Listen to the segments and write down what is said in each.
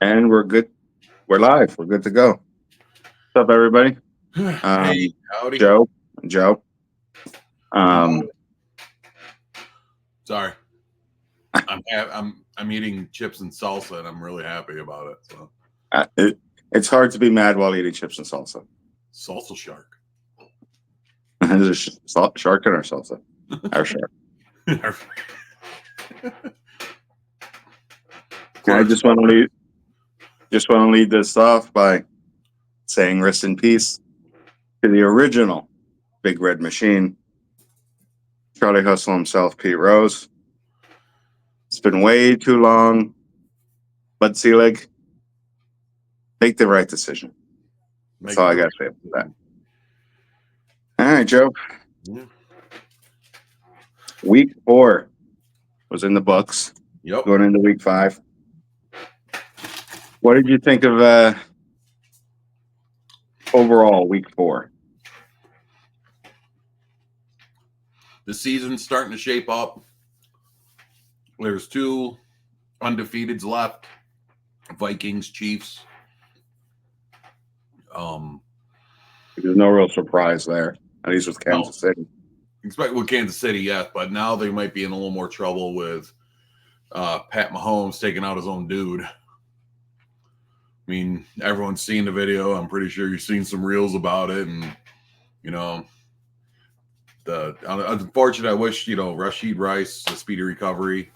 And we're good. We're live. We're good to go. What's up, everybody? Hey, Um, howdy. Joe, Joe. I'm Um, sorry. I'm eating chips and salsa, and I'm really happy about it. So it's hard to be mad while eating chips and salsa. salsa shark. There's a shark in our salsa. Our shark. Of I course. just want to lead this off by saying rest in peace to the original Big Red Machine, Charlie Hustle himself, Pete Rose. It's been way too long. Bud Selig, make the right decision. That's Make all I the got to say about that. All right, Joe. yeah. Week 4 was in the books. Yep. Going into week 5. What did you think of overall week 4? The season's starting to shape up. There's 2 undefeateds left. Vikings, Chiefs. There's no real surprise there, at least with Kansas City. Expect with Kansas City, yes, but now they might be in a little more trouble with Pat Mahomes taking out his own dude. I mean, everyone's seen the video. I'm pretty sure you've seen some reels about it, and you know, unfortunate. I wish Rashid Rice a speedy recovery.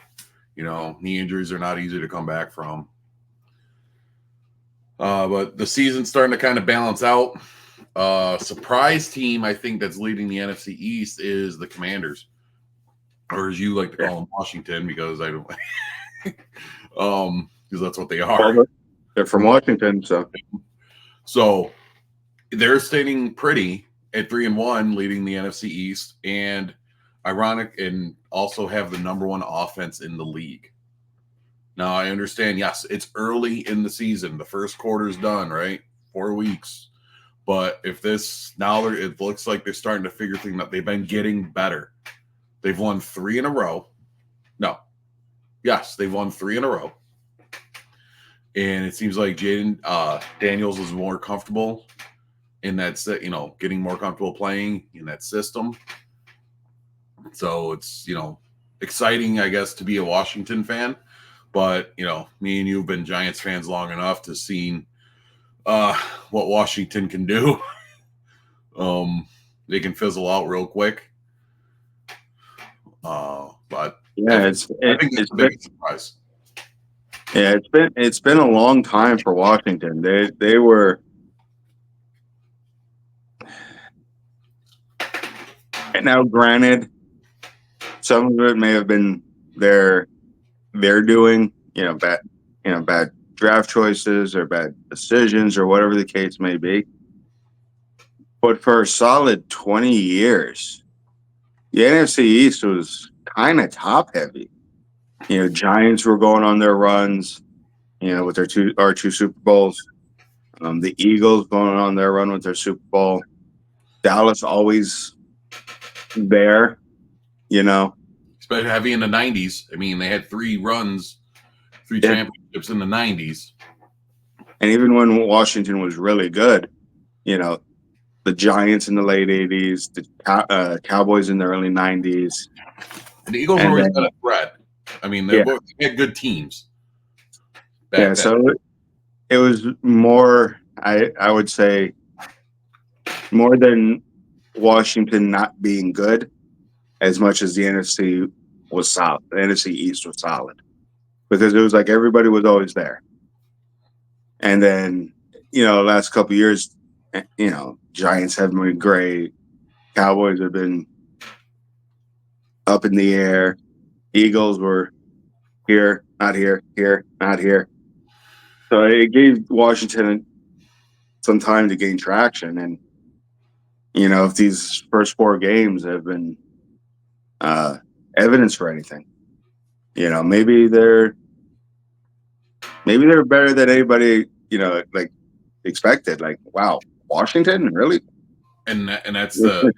Knee injuries are not easy to come back from. But the season's starting to kind of balance out. Surprise team, I think, that's leading the NFC East is the Commanders, or as you like to call them, Washington, because I don't, because that's what they are. Well, they're from Washington, so they're staying pretty at 3-1, leading the NFC East, and ironic, and also have the number 1 offense in the league. Now I understand, yes, it's early in the season. The first quarter's done, right? 4 weeks. But if this now, it looks like they're starting to figure things out. They've been getting better. They've won 3 in a row. No, yes, they've won 3 in a row, and it seems like Jaden Daniels is more comfortable in that, getting more comfortable playing in that system. So it's exciting, I guess, to be a Washington fan. But me and you have been Giants fans long enough to see what Washington can do. They can fizzle out real quick. But yeah, I think that's the biggest surprise. Yeah, it's been a long time for Washington. They were, now granted, some of it may have been their doing, bad draft choices or bad decisions or whatever the case may be. But for a solid 20 years, the NFC East was kind of top heavy. Giants were going on their runs, with our two Super Bowls. The Eagles going on their run with their Super Bowl. Dallas always there, Especially heavy in the 90s. I mean, they had 3 championships in the 90s. And even when Washington was really good, the Giants in the late 80s, the Cowboys in the early 90s. And the Eagles always been a threat. I mean, they had good teams. So it was more, I would say, more than Washington not being good, as much as the NFC was solid. The NFC East was solid. Because it was like everybody was always there. And then, the last couple of years, Giants have been great. Cowboys have been up in the air. Eagles were here, not here, not here. So it gave Washington some time to gain traction. And, if these first 4 games have been evidence for anything, maybe they're better than anybody, like expected. Like, wow, Washington, really? And that's the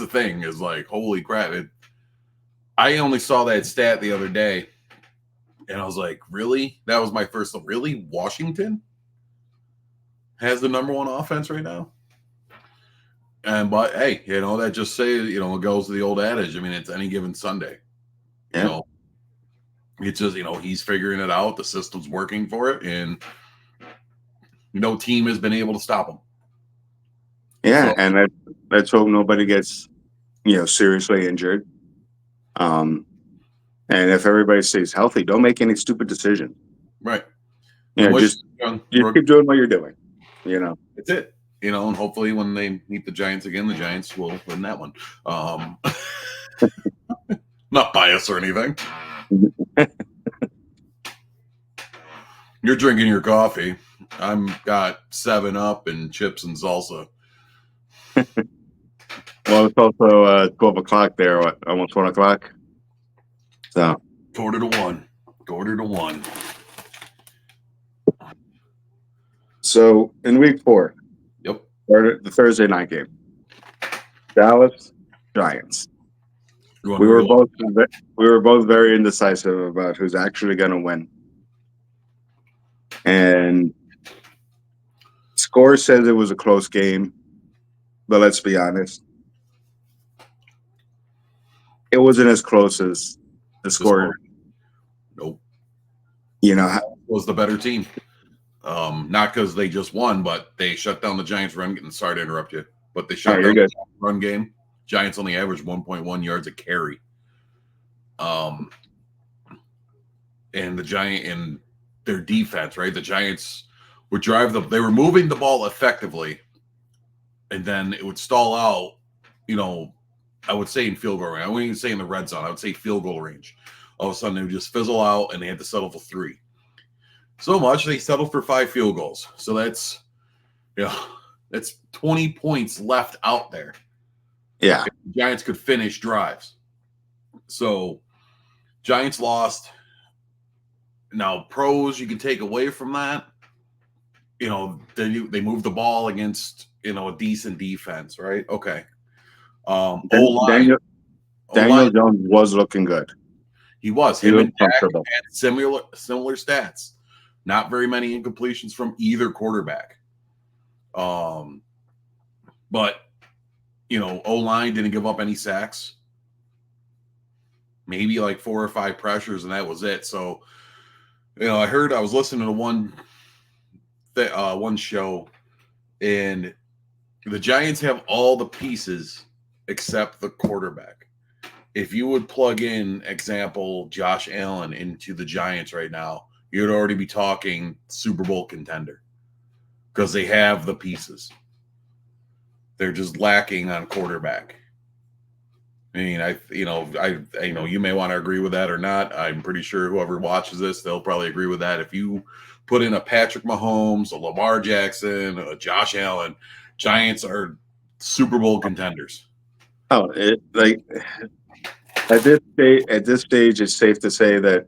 thing is like, holy crap! I only saw that stat the other day, And I was like, really? That was my first. Really? Washington has the number one offense right now? But hey, that just say, it goes to the old adage. I mean, it's any given Sunday. Yeah. It's just, he's figuring it out. The system's working for it. And no team has been able to stop him. Yeah. And let's hope nobody gets, seriously injured. And if everybody stays healthy, don't make any stupid decisions. Right. Just keep doing what you're doing. That's it. And hopefully when they meet the Giants again, the Giants will win that one. Not biased or anything. You're drinking your coffee. I'm got 7-Up and chips and salsa. Well, it's also 12 o'clock there, almost 1 o'clock. So quarter to one. So in week 4, yep, the Thursday night game, Dallas Giants. We were both very indecisive about who's actually going to win, and score says it was a close game, but let's be honest, it wasn't as close as the score. Nope. Was the better team. Not because they just won, but they shut down the Giants run. And sorry to interrupt you, but they shut down the run game. Giants only averaged 1.1 yards a carry. And the Giant and their defense, right? The Giants would they were moving the ball effectively, and then it would stall out. I would say in field goal range. I wouldn't even say in the red zone. I would say field goal range. All of a sudden, they would just fizzle out, and they had to settle for 3. So much they settled for 5 field goals. So that's 20 points left out there. Yeah, the Giants could finish drives. So Giants lost. Now pros you can take away from that. They moved the ball against a decent defense, right? Okay. Daniel Jones was looking good. He was. Him and Dak had similar stats. Not very many incompletions from either quarterback. But O-line didn't give up any sacks. Maybe like 4 or 5 pressures, and that was it. So, I was listening to one show, and the Giants have all the pieces except the quarterback. If you would plug in, example, Josh Allen into the Giants right now, you'd already be talking Super Bowl contender because they have the pieces. They're just lacking on quarterback. I mean, you may want to agree with that or not. I'm pretty sure whoever watches this, they'll probably agree with that. If you put in a Patrick Mahomes, a Lamar Jackson, a Josh Allen, Giants are Super Bowl contenders. Oh, at this stage, it's safe to say that,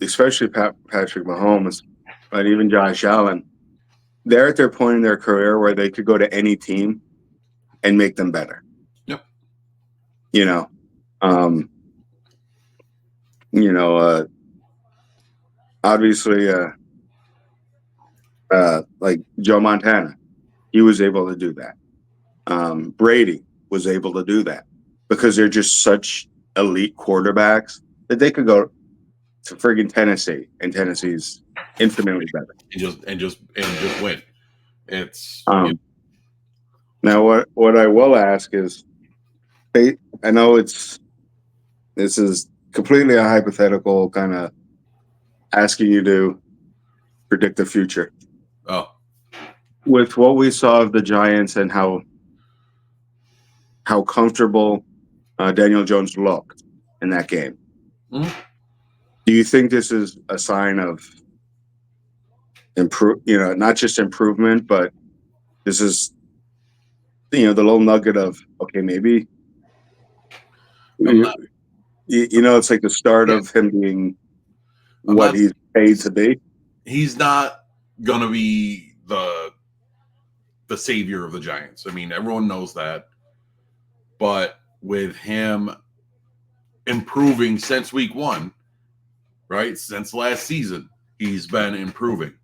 especially Patrick Mahomes, but even Josh Allen, they're at their point in their career where they could go to any team and make them better. Yep. Obviously, like Joe Montana, he was able to do that. Brady was able to do that because they're just such elite quarterbacks that they could go to friggin' Tennessee, and Tennessee's infinitely better. And just win. It's now what I will ask is, I know this is completely a hypothetical kind of asking you to predict the future. Oh, with what we saw of the Giants and how comfortable Daniel Jones looked in that game. Mm-hmm. Do you think this is a sign of not just improvement, but this is, the little nugget of, okay, maybe, it's like the start of him being he's paid to be. He's not going to be the savior of the Giants. I mean, everyone knows that. But with him improving since week 1, right? Since last season, he's been improving.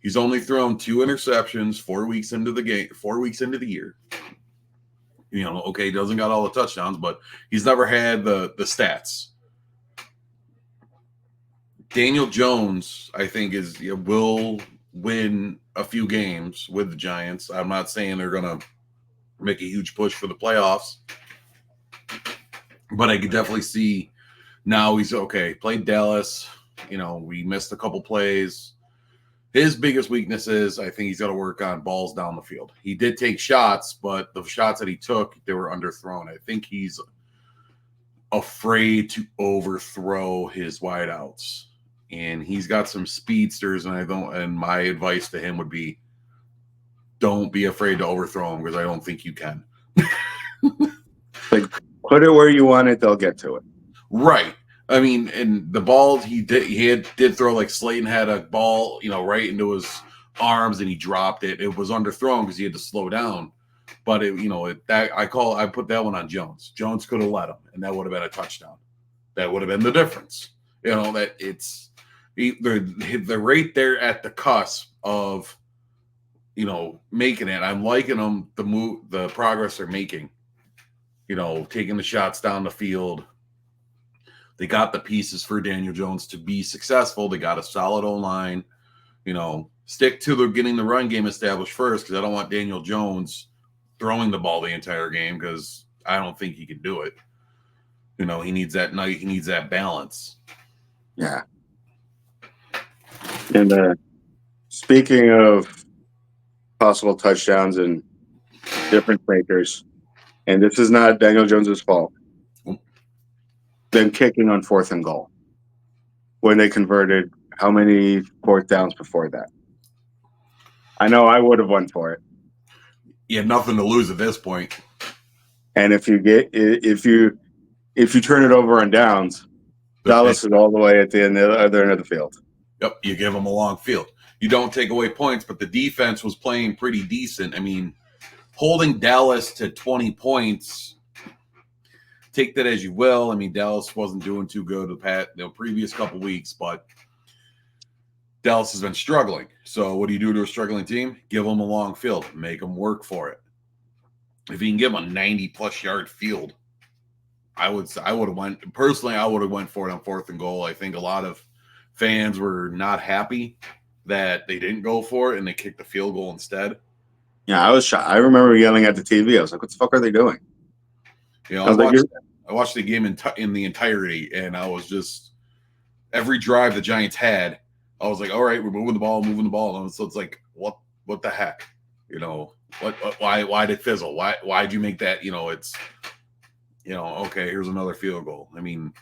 He's only thrown 2 interceptions 4 weeks into the game, 4 weeks into the year. Okay, doesn't got all the touchdowns, but he's never had the stats. Daniel Jones, I think, will win a few games with the Giants. I'm not saying they're going to make a huge push for the playoffs, but I could definitely see now he's okay. Played Dallas. We missed a couple plays. His biggest weakness is I think he's got to work on balls down the field. He did take shots, but the shots that he took, they were underthrown. I think he's afraid to overthrow his wideouts. And he's got some speedsters, and my advice to him would be don't be afraid to overthrow him because I don't think you can. Like, put it where you want it, they'll get to it. Right. I mean, and the ball he did throw, like Slayton had a ball, right into his arms and he dropped it. It was underthrown because he had to slow down. But I put that one on Jones. Jones could have let him, and that would have been a touchdown. That would have been the difference. That they're right there at the cusp of, making it. I'm liking them the progress they're making. Taking the shots down the field. They got the pieces for Daniel Jones to be successful. They got a solid O-line. Stick to getting the run game established first because I don't want Daniel Jones throwing the ball the entire game because I don't think he can do it. He needs that night. He needs that balance. Yeah. And speaking of possible touchdowns and difference makers, and this is not Daniel Jones's fault, them kicking on 4th and goal when they converted how many 4th downs before that? I know I would have won for it. You have nothing to lose at this point. And if you turn it over on downs, Dallas is all the way at the other end of the field. Yep, you give them a long field. You don't take away points, but the defense was playing pretty decent. I mean, holding Dallas to 20 points, take that as you will. I mean, Dallas wasn't doing too good the previous couple weeks, but Dallas has been struggling. So what do you do to a struggling team? Give them a long field. Make them work for it. If you can give them a 90-plus yard field, I would have went for it on 4th and goal. I think a lot of fans were not happy that they didn't go for it and they kicked the field goal instead. Yeah, I was shocked. I remember yelling at the TV. I was like, what the fuck are they doing? I watched the game in the entirety, and I was just every drive the Giants had, I was like, all right, we're moving the ball. And so it's like, what the heck? Why did it fizzle? Why'd you make that? It's, okay, here's another field goal. I mean,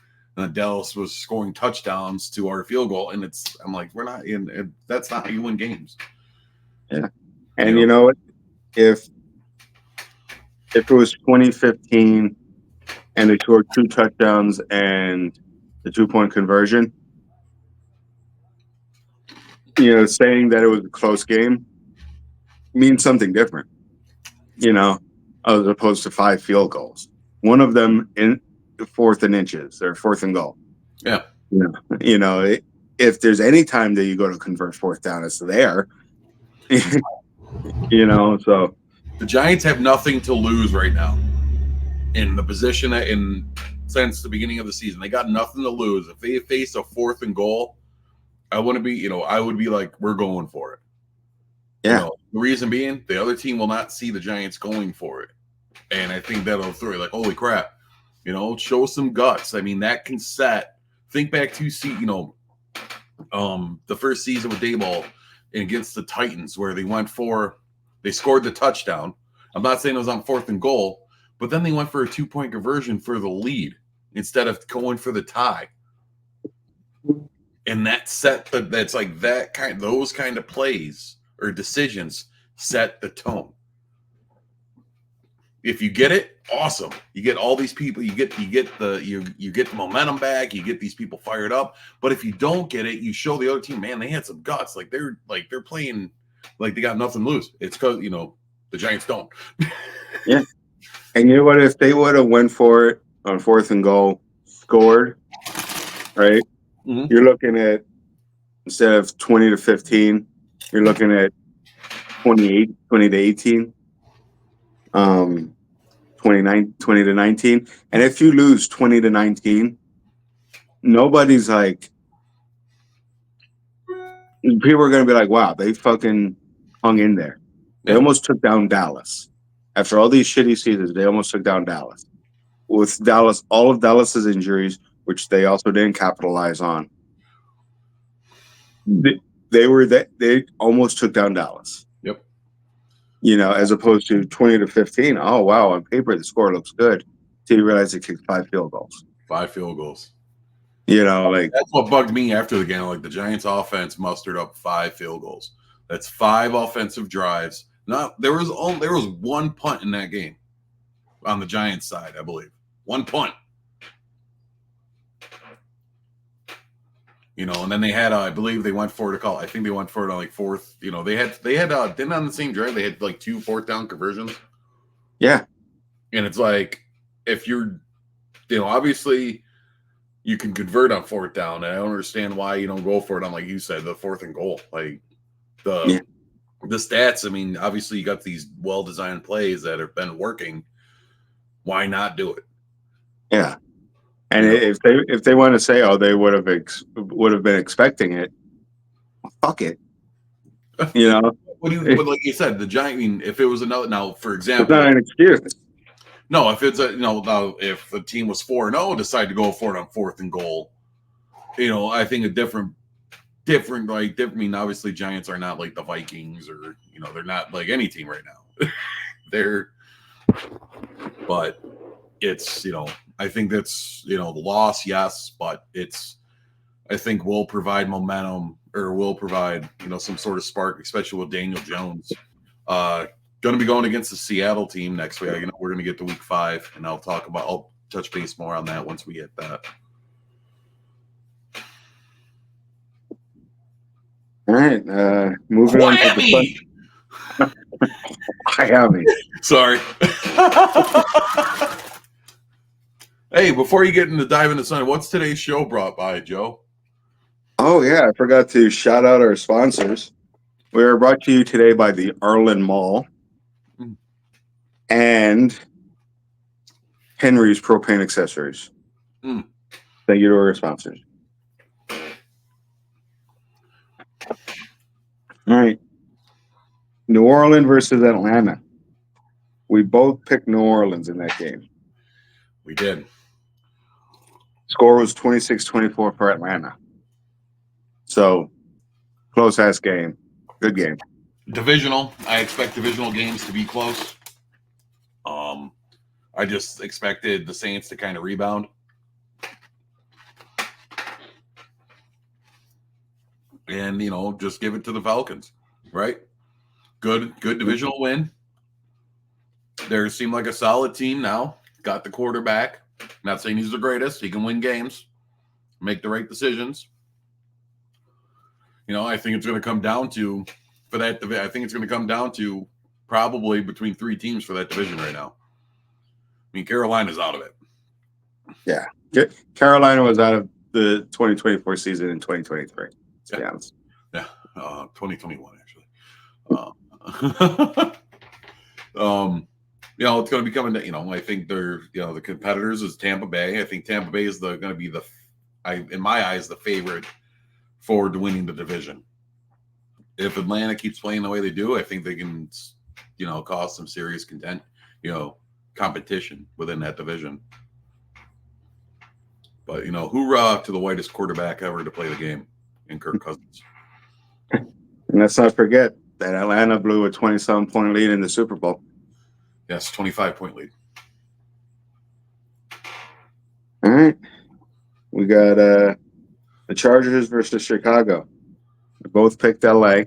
Dallas was scoring touchdowns to our field goal, and I'm like, we're not in. That's not how you win games. Yeah, and you know what? If it was 2015 and they scored 2 touchdowns and the 2-point conversion, saying that it was a close game means something different, as opposed to 5 field goals. One of them in 4th and inches or 4th and goal. Yeah. If there's any time that you go to convert 4th down, it's there. So the Giants have nothing to lose right now in the position since the beginning of the season. They got nothing to lose. If they face a 4th and goal, I would be like, we're going for it. Yeah. The reason being, the other team will not see the Giants going for it. And I think that'll throw you like, holy crap, show some guts. I mean, that can think back to the first season with Daboll against the Titans where they scored the touchdown. I'm not saying it was on 4th and goal, but then they went for a 2-point conversion for the lead instead of going for the tie. And that's like those kind of plays or decisions set the tone. If you get it, awesome. You get all these people, you get the momentum back, you get these people fired up. But if you don't get it, you show the other team, man, they had some guts. They're playing like they got nothing to lose. It's because the Giants don't. Yeah. And you know what? If they would have went for it on 4th and goal, scored, right? You're looking at, instead of 20 to 15, you're looking at 20 to 18, 20 to 19. And if you lose 20 to 19, nobody's like, people are going to be like, wow, they fucking hung in there. They almost took down Dallas. After all these shitty seasons, they almost took down Dallas. With Dallas, all of Dallas's injuries, which they also didn't capitalize on, they almost took down Dallas. Yep. You know, as opposed to 20 to 15. Oh wow, on paper the score looks good. Until you realize they kicked 5 field goals. 5 field goals. You know, like that's what bugged me after the game. Like the Giants' offense mustered up 5 field goals. That's 5 offensive drives. There was one punt in that game on the Giants side, I believe. One punt. You know, and then they had, I believe they went for it. I think they went for it on like 4th. You know, they had then on the same drive they had like 2 4th down conversions. Yeah, and it's like if you're, you know, obviously you can convert on 4th down, and I don't understand why you don't go for it on, like you said, the 4th and goal. Like the stats. I mean, obviously you got these well-designed plays that have been working. Why not do it? Yeah. And if they want to say, oh, they would have been expecting it, well, fuck it. You know, but like you said, the Giant. I mean, if it was another, now for example, it's not an excuse. No, if it's if the team was 4-0, decide to go for it on 4th and goal, you know, I think a different. I mean, obviously, Giants are not like the Vikings, or you know, they're not like any team right now. But it's, you know, I think that's, you know, the loss, yes, but I think will provide momentum, or will provide, you know, some sort of spark, especially with Daniel Jones. Going to be going against the Seattle team next week. You know, we're going to get to week 5, and I'll touch base more on that once we get that. All right, moving on to the Miami. Sorry. Hey, before you get into dive into Sunday, what's today's show brought by, Joe? Oh yeah, I forgot to shout out our sponsors. We are brought to you today by the Arlen Mall and Henry's Propane Accessories. Thank you to our sponsors. All right. New Orleans versus Atlanta. We both picked New Orleans in that game. We did. Score was 26-24 for Atlanta. So, close-ass game. Good game. Divisional. I expect divisional games to be close. I just expected the Saints to kind of rebound. And, you know, just give it to the Falcons, right? Good divisional win. They seem like a solid team now. Got the quarterback. Not saying he's the greatest. He can win games, make the right decisions. You know, I think it's going to come down to, for that, I think it's going to come down to probably between 3 teams for that division right now. I mean, Carolina's out of it. Yeah. Carolina was out of the 2024 season in 2023. To be honest. Yeah. 2021, actually. You know, it's going to be coming to, you know, I think they're, you know, the competitors is Tampa Bay. I think Tampa Bay is going to be in my eyes, the favorite forward to winning the division. If Atlanta keeps playing the way they do, I think they can, you know, cause some serious competition within that division. But, you know, hoorah to the whitest quarterback ever to play the game in Kirk Cousins. And let's not forget that Atlanta blew a 27-point lead in the Super Bowl. Yes, 25-point lead. All right. We got the Chargers versus Chicago. We both picked LA.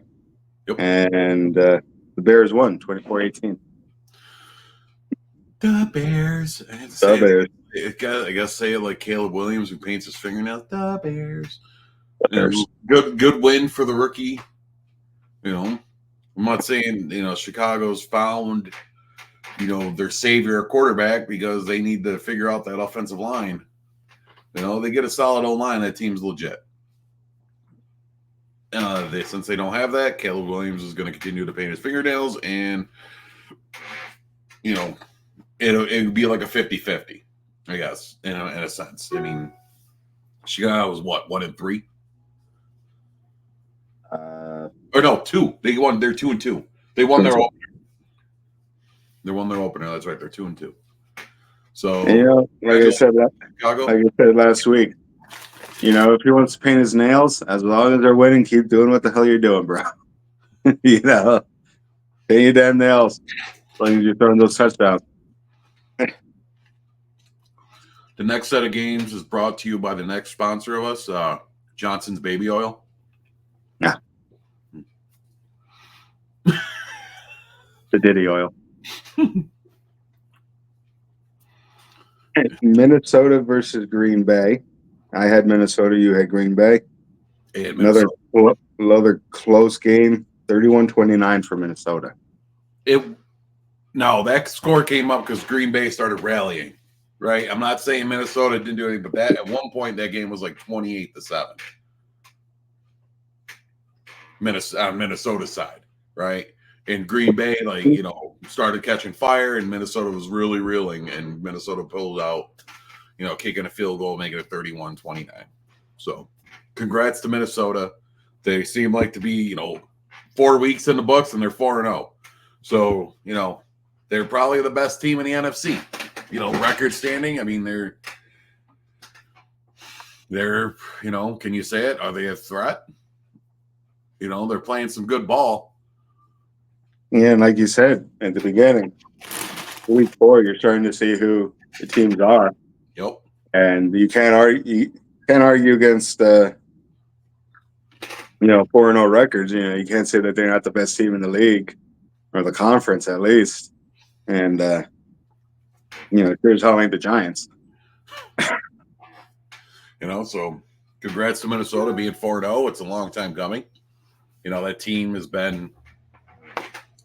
Yep. And the Bears won 24-18. The Bears. The Bears. I guess say it like Caleb Williams, who paints his fingernails. The Bears. The Bears. Good win for the rookie. You know, I'm not saying, you know, Chicago's found, you know, their savior quarterback because they need to figure out that offensive line. You know, they get a solid O-line, that team's legit. Since they don't have that, Caleb Williams is going to continue to paint his fingernails, and it would be like a 50-50, I guess, in a sense. I mean, Chicago was what, 1-3? Or no, 2. They're 2-2. They won their opener. They won their opener. That's right. They're 2-2. So, like I said last week, if he wants to paint his nails, as long as they're winning, keep doing what the hell you're doing, bro. Paint your damn nails as long as you're throwing those touchdowns. The next set of games is brought to you by the next sponsor of us, Johnson's Baby Oil. Yeah. The Diddy oil. Minnesota versus Green Bay. I had Minnesota. You had Green Bay. Another close game. 31-29 for Minnesota. That score came up because Green Bay started rallying. Right, I'm not saying Minnesota didn't do anything, but that at one point that game was like 28-7. Minnesota side, right? And Green Bay, started catching fire, and Minnesota was really reeling, and Minnesota pulled out, kicking a field goal, making it 31-29. So, congrats to Minnesota. They seem like to be, 4 weeks in the books, and they're 4-0. So, they're probably the best team in the NFC. Record standing. I mean, they're, can you say it? Are they a threat? They're playing some good ball. Yeah, and like you said at the beginning, week 4, you're starting to see who the teams are. Yep. And you can't argue against 4-0 records. You can't say that they're not the best team in the league or the conference at least. And here's how ain't the Giants. So congrats to Minnesota being 4-0. It's a long time coming. That team has been,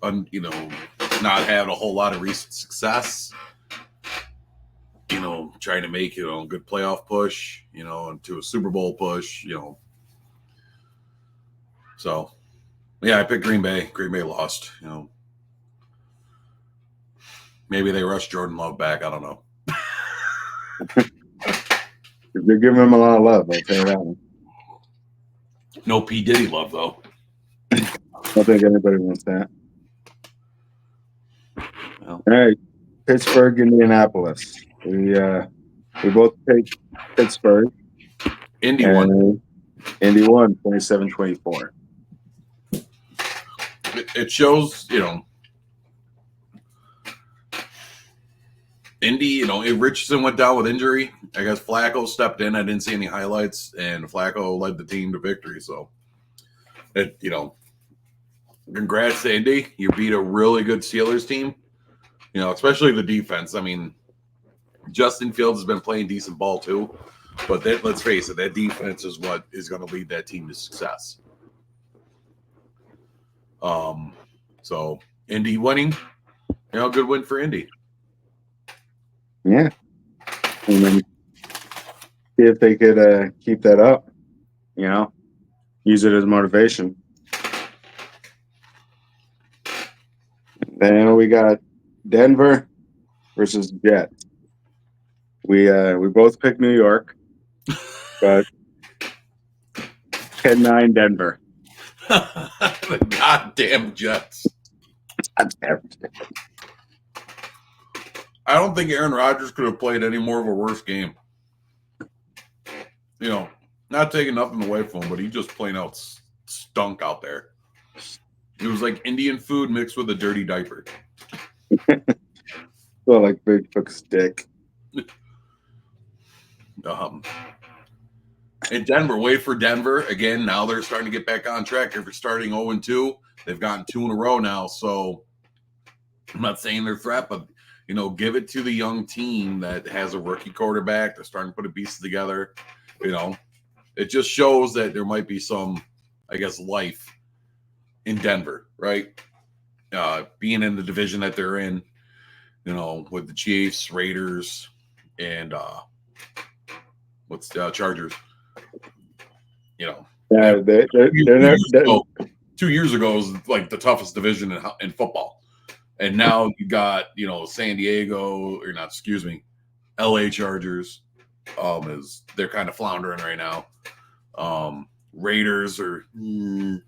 not had a whole lot of recent success. Trying to make, a good playoff push, into a Super Bowl push, So, yeah, I picked Green Bay. Green Bay lost, Maybe they rushed Jordan Love back. I don't know. They're giving him a lot of love. I'll tell you that one. No P. Diddy love, though. I don't think anybody wants that. Well. All right. Pittsburgh, Indianapolis. We both picked Pittsburgh. Indy won. Indy won 27-24. It shows, Indy, Richardson went down with injury. I guess Flacco stepped in. I didn't see any highlights, and Flacco led the team to victory. So, congrats to Indy. You beat a really good Steelers team, especially the defense. I mean, Justin Fields has been playing decent ball too, but let's face it, that defense is what is going to lead that team to success. So Indy winning, good win for Indy. Yeah. And then see if they could keep that up, use it as motivation. Then we got Denver versus Jets. We both picked New York, but 10-9 Denver. The goddamn Jets. I don't think Aaron Rodgers could have played any more of a worse game. Not taking nothing away from him, but he just plain out stunk out there. It was like Indian food mixed with a dirty diaper. Well, like Big Foot's dick. In Denver, wait for Denver. Again, now they're starting to get back on track. If they're starting 0-2, they've gotten 2 in a row now. So I'm not saying they're a threat, but, give it to the young team that has a rookie quarterback. They're starting to put a piece together. It just shows that there might be some, I guess, life in Denver, right? Being in the division that they're in, with the Chiefs, Raiders, and Chargers. Yeah, And they're 2 years ago was like the toughest division in football. And now you got, San Diego, or not, excuse me, LA Chargers, is they're kind of floundering right now. Raiders are, the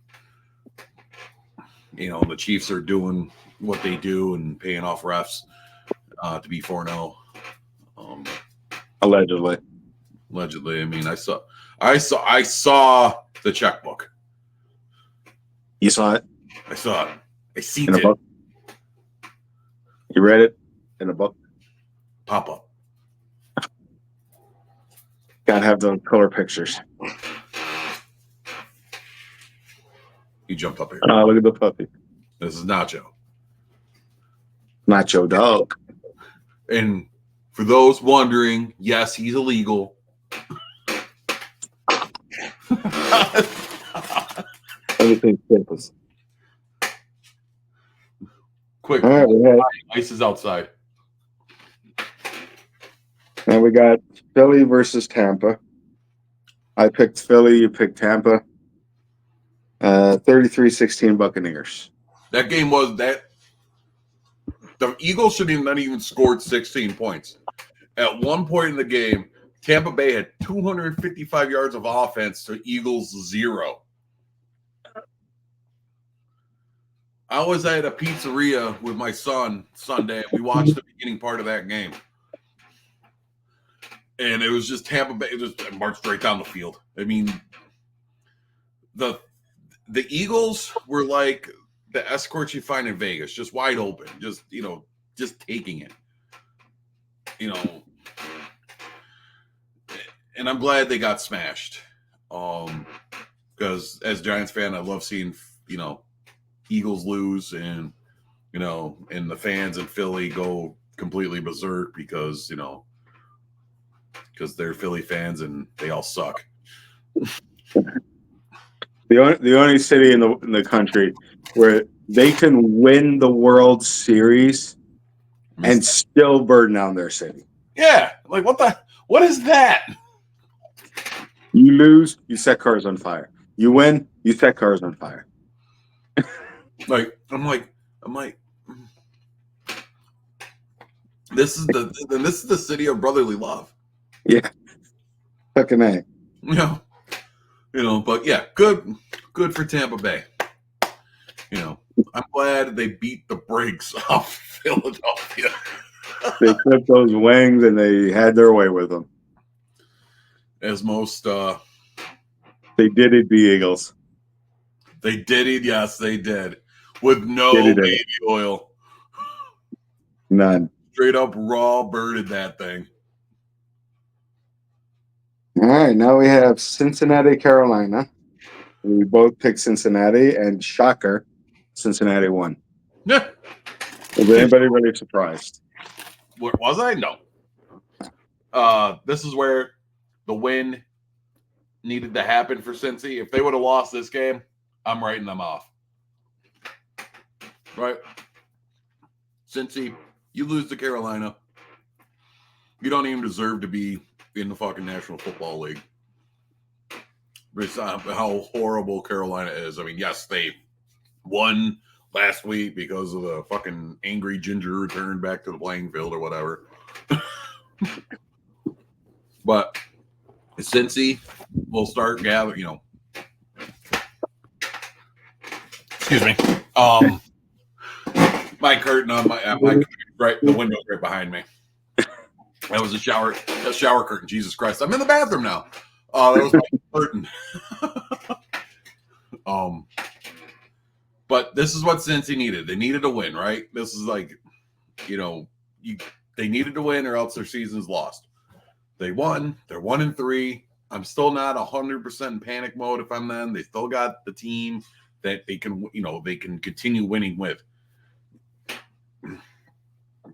Chiefs are doing what they do and paying off refs to be 4-0. allegedly. Allegedly, I mean, I saw the checkbook. You saw it I saw it. I see in a it book. You read it in a book. pop up. Gotta have those color pictures. He jumped up here. Oh, look at the puppy. This is Nacho. Nacho dog. And for those wondering, yes, he's illegal. Everything's purpose. Quick, All right, we had, ice is outside. and we got Philly versus Tampa. I picked Philly, you picked Tampa. 33-16 Buccaneers. That game was that. The Eagles should have not even scored 16 points. At one point in the game, Tampa Bay had 255 yards of offense to Eagles 0. I was at a pizzeria with my son Sunday. We watched the beginning part of that game. And it was just Tampa Bay. It just marched right down the field. I mean, the Eagles were like the escorts you find in Vegas, just wide open, just taking it. And I'm glad they got smashed. Because as a Giants fan, I love seeing, Eagles lose and, and the fans in Philly go completely berserk because they're Philly fans and they all suck. The only city in the country where they can win the World Series and still burn down their city. Yeah, like what is that? You lose, you set cars on fire. You win, you set cars on fire. I'm like, this is the city of brotherly love. Yeah, fucking A. But yeah, good for Tampa Bay. I'm glad they beat the brakes off Philadelphia. They clipped those wings and they had their way with them. As most, they did it, the Eagles. They did it, yes, they did. With no baby oil. None. Straight up raw birded that thing. All right, now we have Cincinnati, Carolina. We both picked Cincinnati, and shocker, Cincinnati won. Yeah. Was anybody really surprised? Was I? No. This is where the win needed to happen for Cincy. If they would have lost this game, I'm writing them off. Right? Cincy, you lose to Carolina. You don't even deserve to be in the fucking National Football League. Based on how horrible Carolina is. I mean, yes, they won last week because of the fucking angry ginger return back to the playing field or whatever. But Cincy will start gathering, excuse me. My curtain on my right, the window right behind me. That was a shower curtain. Jesus Christ. I'm in the bathroom now. That was my curtain. But this is what Cincy needed. They needed a win, right? This is like, they needed to win or else their season's lost. They won. They're 1-3. I'm still not 100% in panic mode if I'm them. They still got the team that they can, they can continue winning with.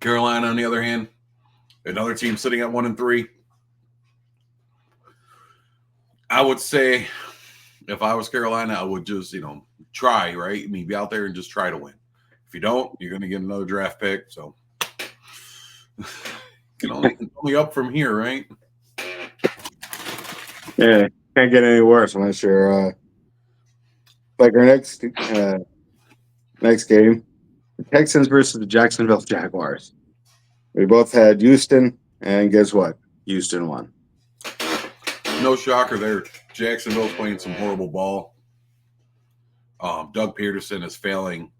Carolina, on the other hand, another team sitting at 1-3. I would say if I was Carolina, I would just, try, right? I mean, be out there and just try to win. If you don't, you're going to get another draft pick. So can only up from here, right? Yeah. Can't get any worse unless you're like our next game, the Texans versus the Jacksonville Jaguars. We both had Houston, and guess what? Houston won. No shocker there. Jacksonville's playing some horrible ball. Doug Peterson is failing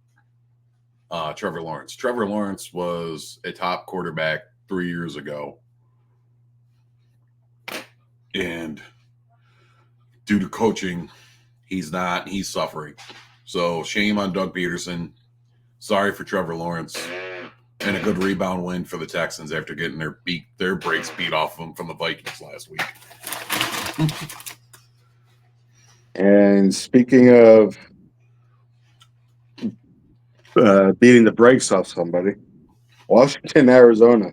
Trevor Lawrence. Trevor Lawrence was a top quarterback 3 years ago. And due to coaching, he's not. He's suffering. So shame on Doug Peterson. Sorry for Trevor Lawrence. And a good rebound win for the Texans after getting their breaks beat off them from the Vikings last week. And speaking of beating the brakes off somebody, Washington, Arizona.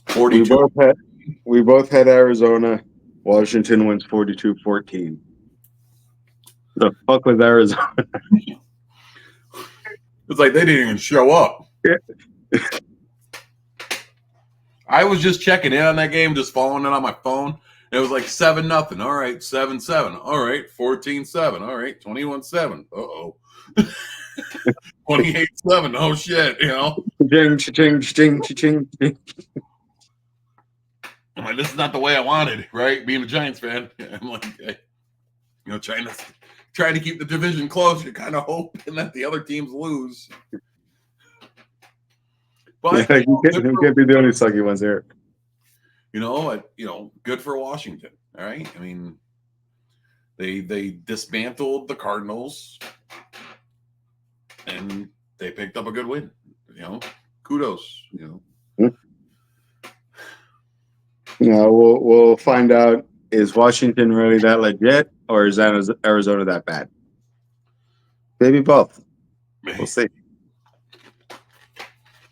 42. We both had Arizona. Washington wins 42-14. The fuck was Arizona? It's like they didn't even show up. Yeah. I was just checking in on that game, just following it on my phone. And it was like 7-0. All right, 7-7. All right, 14-7. All right, 21-7. Uh-oh. 28-7. Oh shit, you know. Ching, ching, ching, ching, ching. I'm like, this is not the way I wanted, right? Being a Giants fan. I'm like, you know, trying to keep the division close. You're kind of hoping that the other teams lose. But Yeah, you can't be the only sucky ones here. You know, good for Washington. All right. I mean, they dismantled the Cardinals and they picked up a good win. You know, kudos. You know. Yeah, we'll find out. Is Washington really that legit, or is Arizona that bad? Maybe both. We'll see.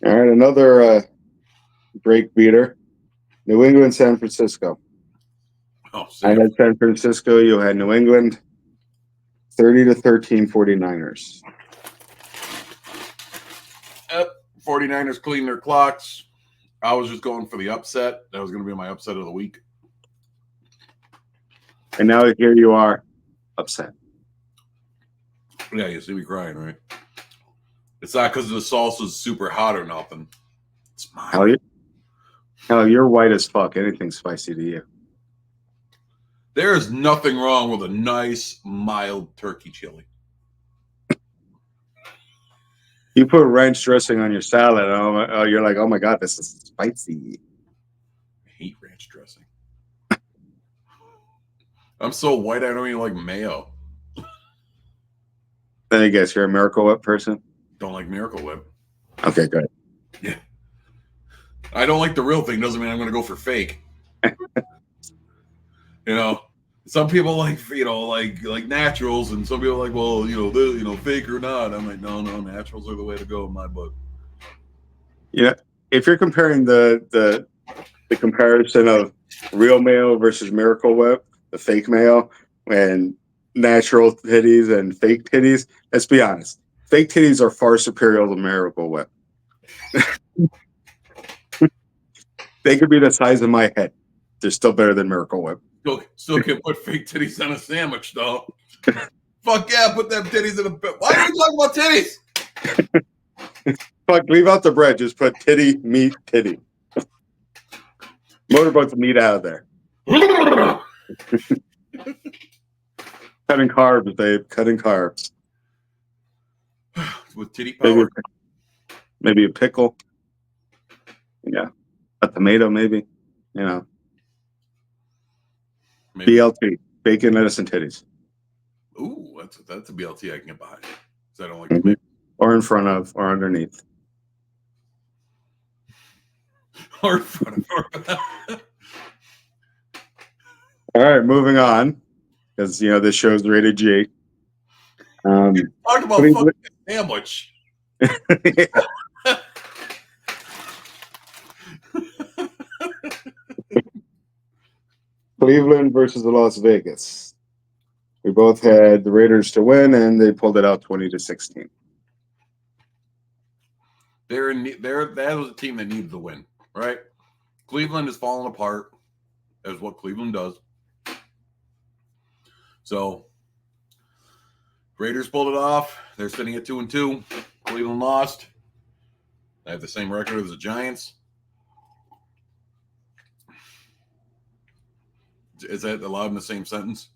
All right, another break beater. New England, San Francisco. Oh, I had San Francisco. You had New England. 30-13 49ers. Yep. 49ers clean their clocks. I was just going for the upset. That was going to be my upset of the week. And now here you are, upset. Yeah, you see me crying, right? It's not because the salsa's super hot or nothing. It's mine. Hell, you're white as fuck. Anything's spicy to you. There is nothing wrong with a nice, mild turkey chili. You put ranch dressing on your salad, and you're like, oh my God, this is spicy. I hate ranch dressing. I'm so white, I don't even like mayo. Then I guess you're a Miracle Whip person? Don't like Miracle Whip. Okay, good. Yeah. I don't like the real thing. Doesn't mean I'm going to go for fake. You know, some people like, you know, like naturals, and some people are like, well, you know, fake or not. I'm like, no, naturals are the way to go in my book. Yeah, if you're comparing the comparison of real mayo versus Miracle Whip, the fake mayo, and natural titties and fake titties, let's be honest. Fake titties are far superior to Miracle Whip. They could be the size of my head. They're still better than Miracle Whip. Still can put fake titties on a sandwich, though. Fuck yeah, put them titties in a bit. Why are we talking about titties? Fuck, leave out the bread. Just put titty, meat, titty. Motorboats meat out of there. Cutting carbs, babe. Cutting carbs. With titty power. Maybe a pickle. Yeah. A tomato, maybe. You know. Maybe. BLT. Bacon, lettuce, and titties. Ooh, that's a BLT I can get behind. Because I don't like tomato. Or in front of, or underneath. Or in front of. All right, moving on. Because, you know, this show's rated G. Talk about fucking sandwich. Cleveland versus the Las Vegas. We both had the Raiders to win, and they pulled it out 20-16. That was a team that needed the win, right? Cleveland is falling apart, as what Cleveland does. So Raiders pulled it off. They're sitting at 2-2. Cleveland lost. They have the same record as the Giants. Is that allowed in the same sentence?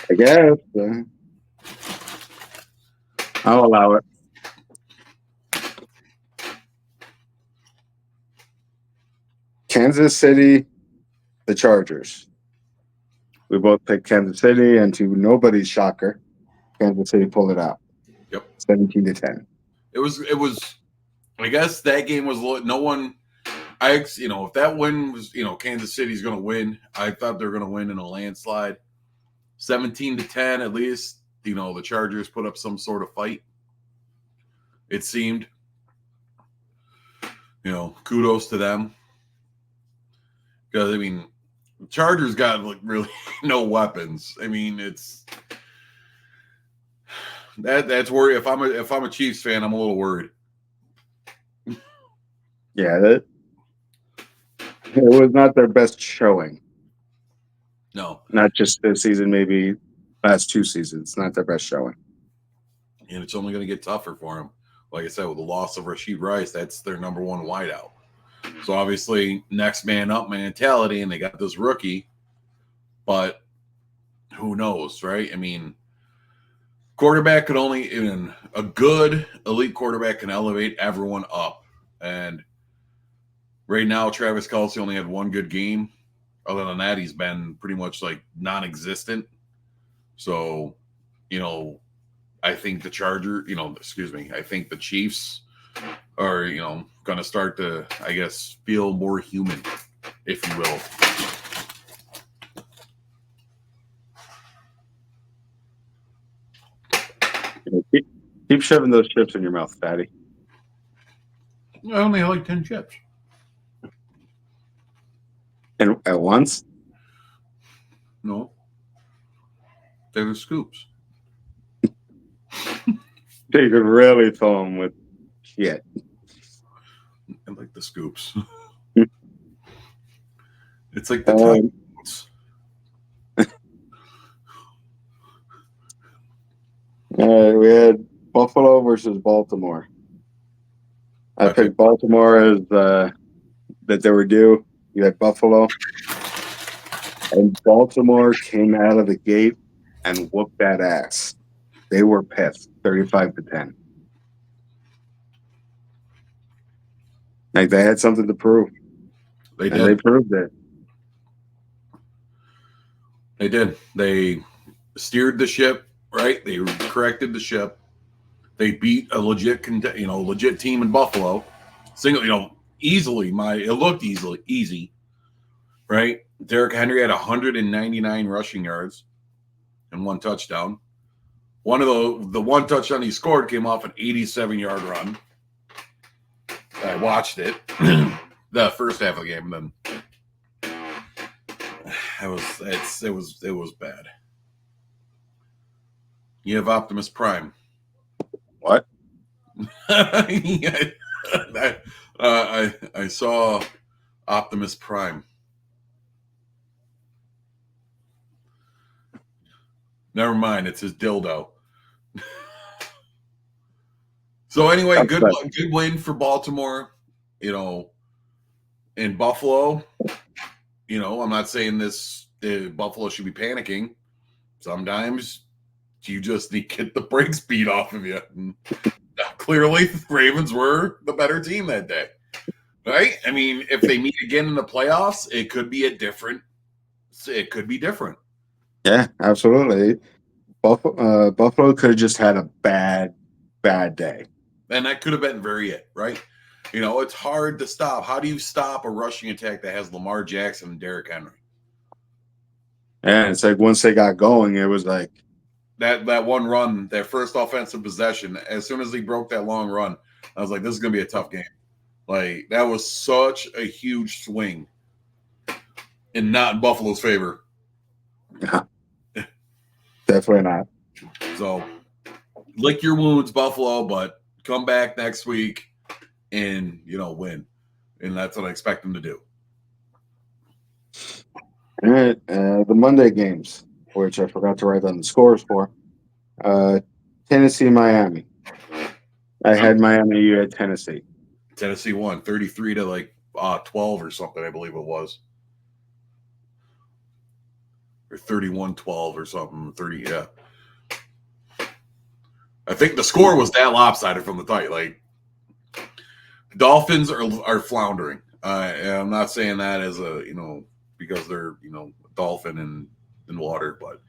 I guess. I'll allow it. Kansas City, the Chargers. We both picked Kansas City, and to nobody's shocker, Kansas City pulled it out. Yep. 17-10. It was. I guess that game was no one. If that win was, Kansas City's going to win. I thought they were going to win in a landslide. 17-10, at least. The Chargers put up some sort of fight. It seemed. Kudos to them. Because the Chargers got really no weapons. It's that's worry. If I'm a Chiefs fan, I'm a little worried. Yeah, it was not their best showing. No, not just this season. Maybe last 2 seasons. Not their best showing. And it's only going to get tougher for them. Like I said, with the loss of Rashid Rice, that's their number one wideout. So obviously, next man up mentality, and they got this rookie. But who knows, right? Quarterback could only, a good elite quarterback can elevate everyone up. And right now, Travis Kelce only had one good game. Other than that, he's been pretty much like non-existent. So, I think the I think the Chiefs are, going to start to, I guess, feel more human, if you will. Keep shoving those chips in your mouth, Fatty. I only have like 10 chips. And at once? No. They're the scoops. You could really fill them with shit. I like the scoops. It's like the tacos. We had Buffalo versus Baltimore. I picked Baltimore as that they were due. You had Buffalo. And Baltimore came out of the gate and whooped that ass. They were pissed, 35-10. Like they had something to prove. They did. And they proved it. They did. They steered the ship, right? They corrected the ship. They beat a legit team in Buffalo. Easily. It looked easy, right? Derrick Henry had 199 rushing yards and 1 touchdown. One of the one touchdown he scored came off an 87-yard run. I watched it the first half of the game, and then it was bad. You have Optimus Prime. What? I saw Optimus Prime. Never mind, it's his dildo. So anyway, good win for Baltimore. In Buffalo, I'm not saying Buffalo should be panicking. Sometimes you just need to get the brakes beat off of you. And clearly, the Ravens were the better team that day, right? If they meet again in the playoffs, it could be different. Yeah, absolutely. Buffalo could have just had a bad day. And that could have been it, right? It's hard to stop. How do you stop a rushing attack that has Lamar Jackson and Derrick Henry? And it's like once they got going, it was like that one run, their first offensive possession. As soon as he broke that long run, I was like, this is going to be a tough game. Like, that was such a huge swing and not in Buffalo's favor. Yeah. Definitely not. So, lick your wounds, Buffalo, but come back next week and, win. And that's what I expect them to do. All right, the Monday games, which I forgot to write down the scores for. Tennessee, Miami. I had Miami. You had Tennessee. Tennessee won 33 to like 12 or something, I believe it was. Or 31-12 or something. 30, yeah. I think the score was that lopsided from the tight. Like, the Dolphins are floundering. And I'm not saying that as a, because they're, dolphin in water, but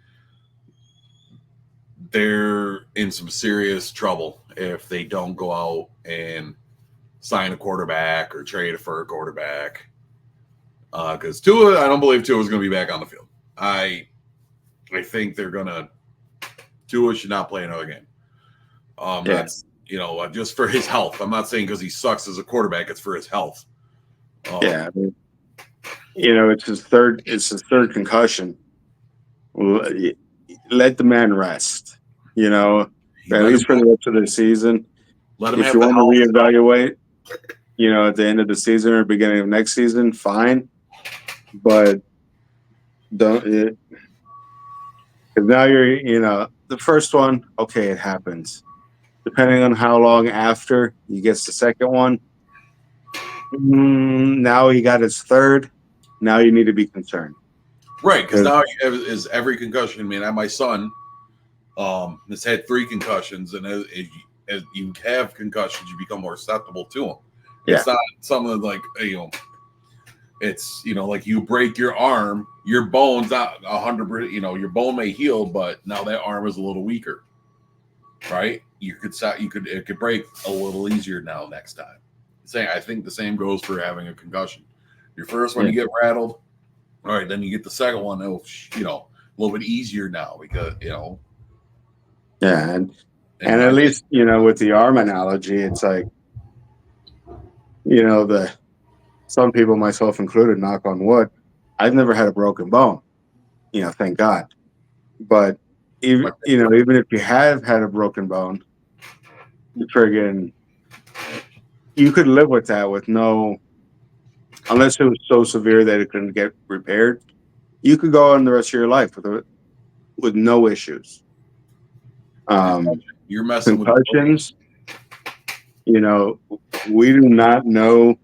they're in some serious trouble if they don't go out and sign a quarterback or trade for a quarterback. Because Tua, I don't believe Tua is going to be back on the field. I think they're going to. Tua should not play another game. That's just for his health. I'm not saying because he sucks as a quarterback. It's for his health. Yeah, I mean, it's his third. It's his third concussion. Let the man rest. At least for the rest of the season. Let him if have you the want health. to reevaluate, at the end of the season or beginning of next season, fine. But don't, because now you're, the first one, okay, it happens. Depending on how long after he gets the second one, now he got his third. Now you need to be concerned. Right, because now is every concussion. I mean, my son has had 3 concussions, and as you have concussions, you become more susceptible to them. Yeah. It's not something like it's like you break your arm, your bone's not 100%. Your bone may heal, but now that arm is a little weaker, right? It could break a little easier now next time. I think the same goes for having a concussion. Your first one, you get rattled. All right, then you get the second one. A little bit easier now because Yeah, and at least with the arm analogy, it's like some people, myself included, knock on wood, I've never had a broken bone. Thank God. But even if you have had a broken bone, you could live with that with no, unless it was so severe that it couldn't get repaired. You could go on the rest of your life with no issues. You're messing concussions. We do not know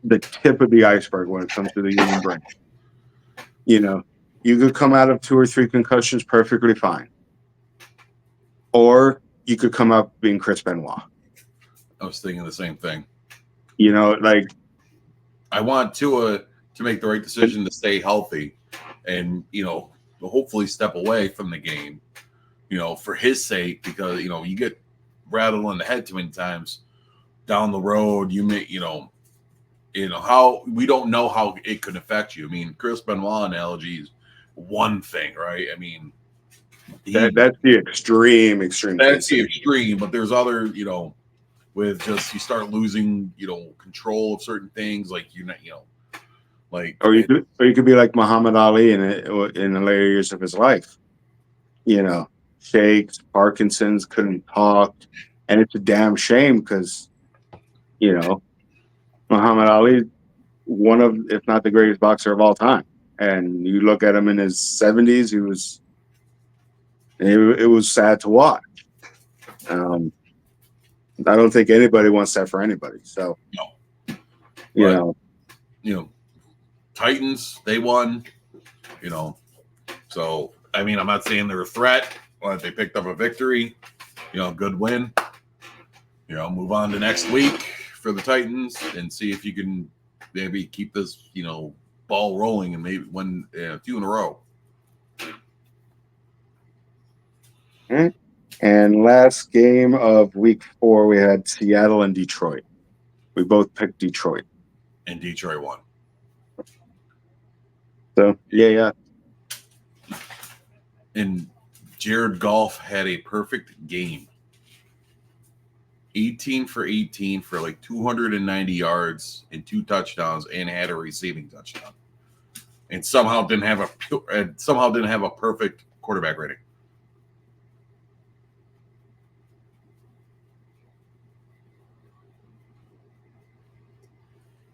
the tip of the iceberg when it comes to the human brain. You could come out of 2 or 3 concussions perfectly fine, or you could come up being Chris Benoit. I was thinking the same thing. Like, I want Tua to make the right decision to stay healthy and, hopefully step away from the game, for his sake, because, you get rattled on the head too many times down the road. You may, how we don't know how it could affect you. I mean, Chris Benoit analogy is one thing, right? I mean, that's the extreme. That's the extreme, but there's other, with just you start losing, control of certain things, like like or you could be like Muhammad Ali in the later years of his life. Shakes, Parkinson's, couldn't talk, and it's a damn shame because Muhammad Ali, one of, if not the greatest boxer of all time, and you look at him in his 70s, it was sad to watch. I don't think anybody wants that for anybody. So, Titans, they won, so, I mean, I'm not saying they're a threat, but they picked up a victory, good win, move on to next week for the Titans and see if you can maybe keep this, ball rolling and maybe win 2 in a row. And last game of week 4, we had Seattle and Detroit. We both picked Detroit. And Detroit won. So, yeah. And Jared Goff had a perfect game. 18 for 18 for like 290 yards and 2 touchdowns, and had a receiving touchdown. And somehow didn't have a perfect quarterback rating.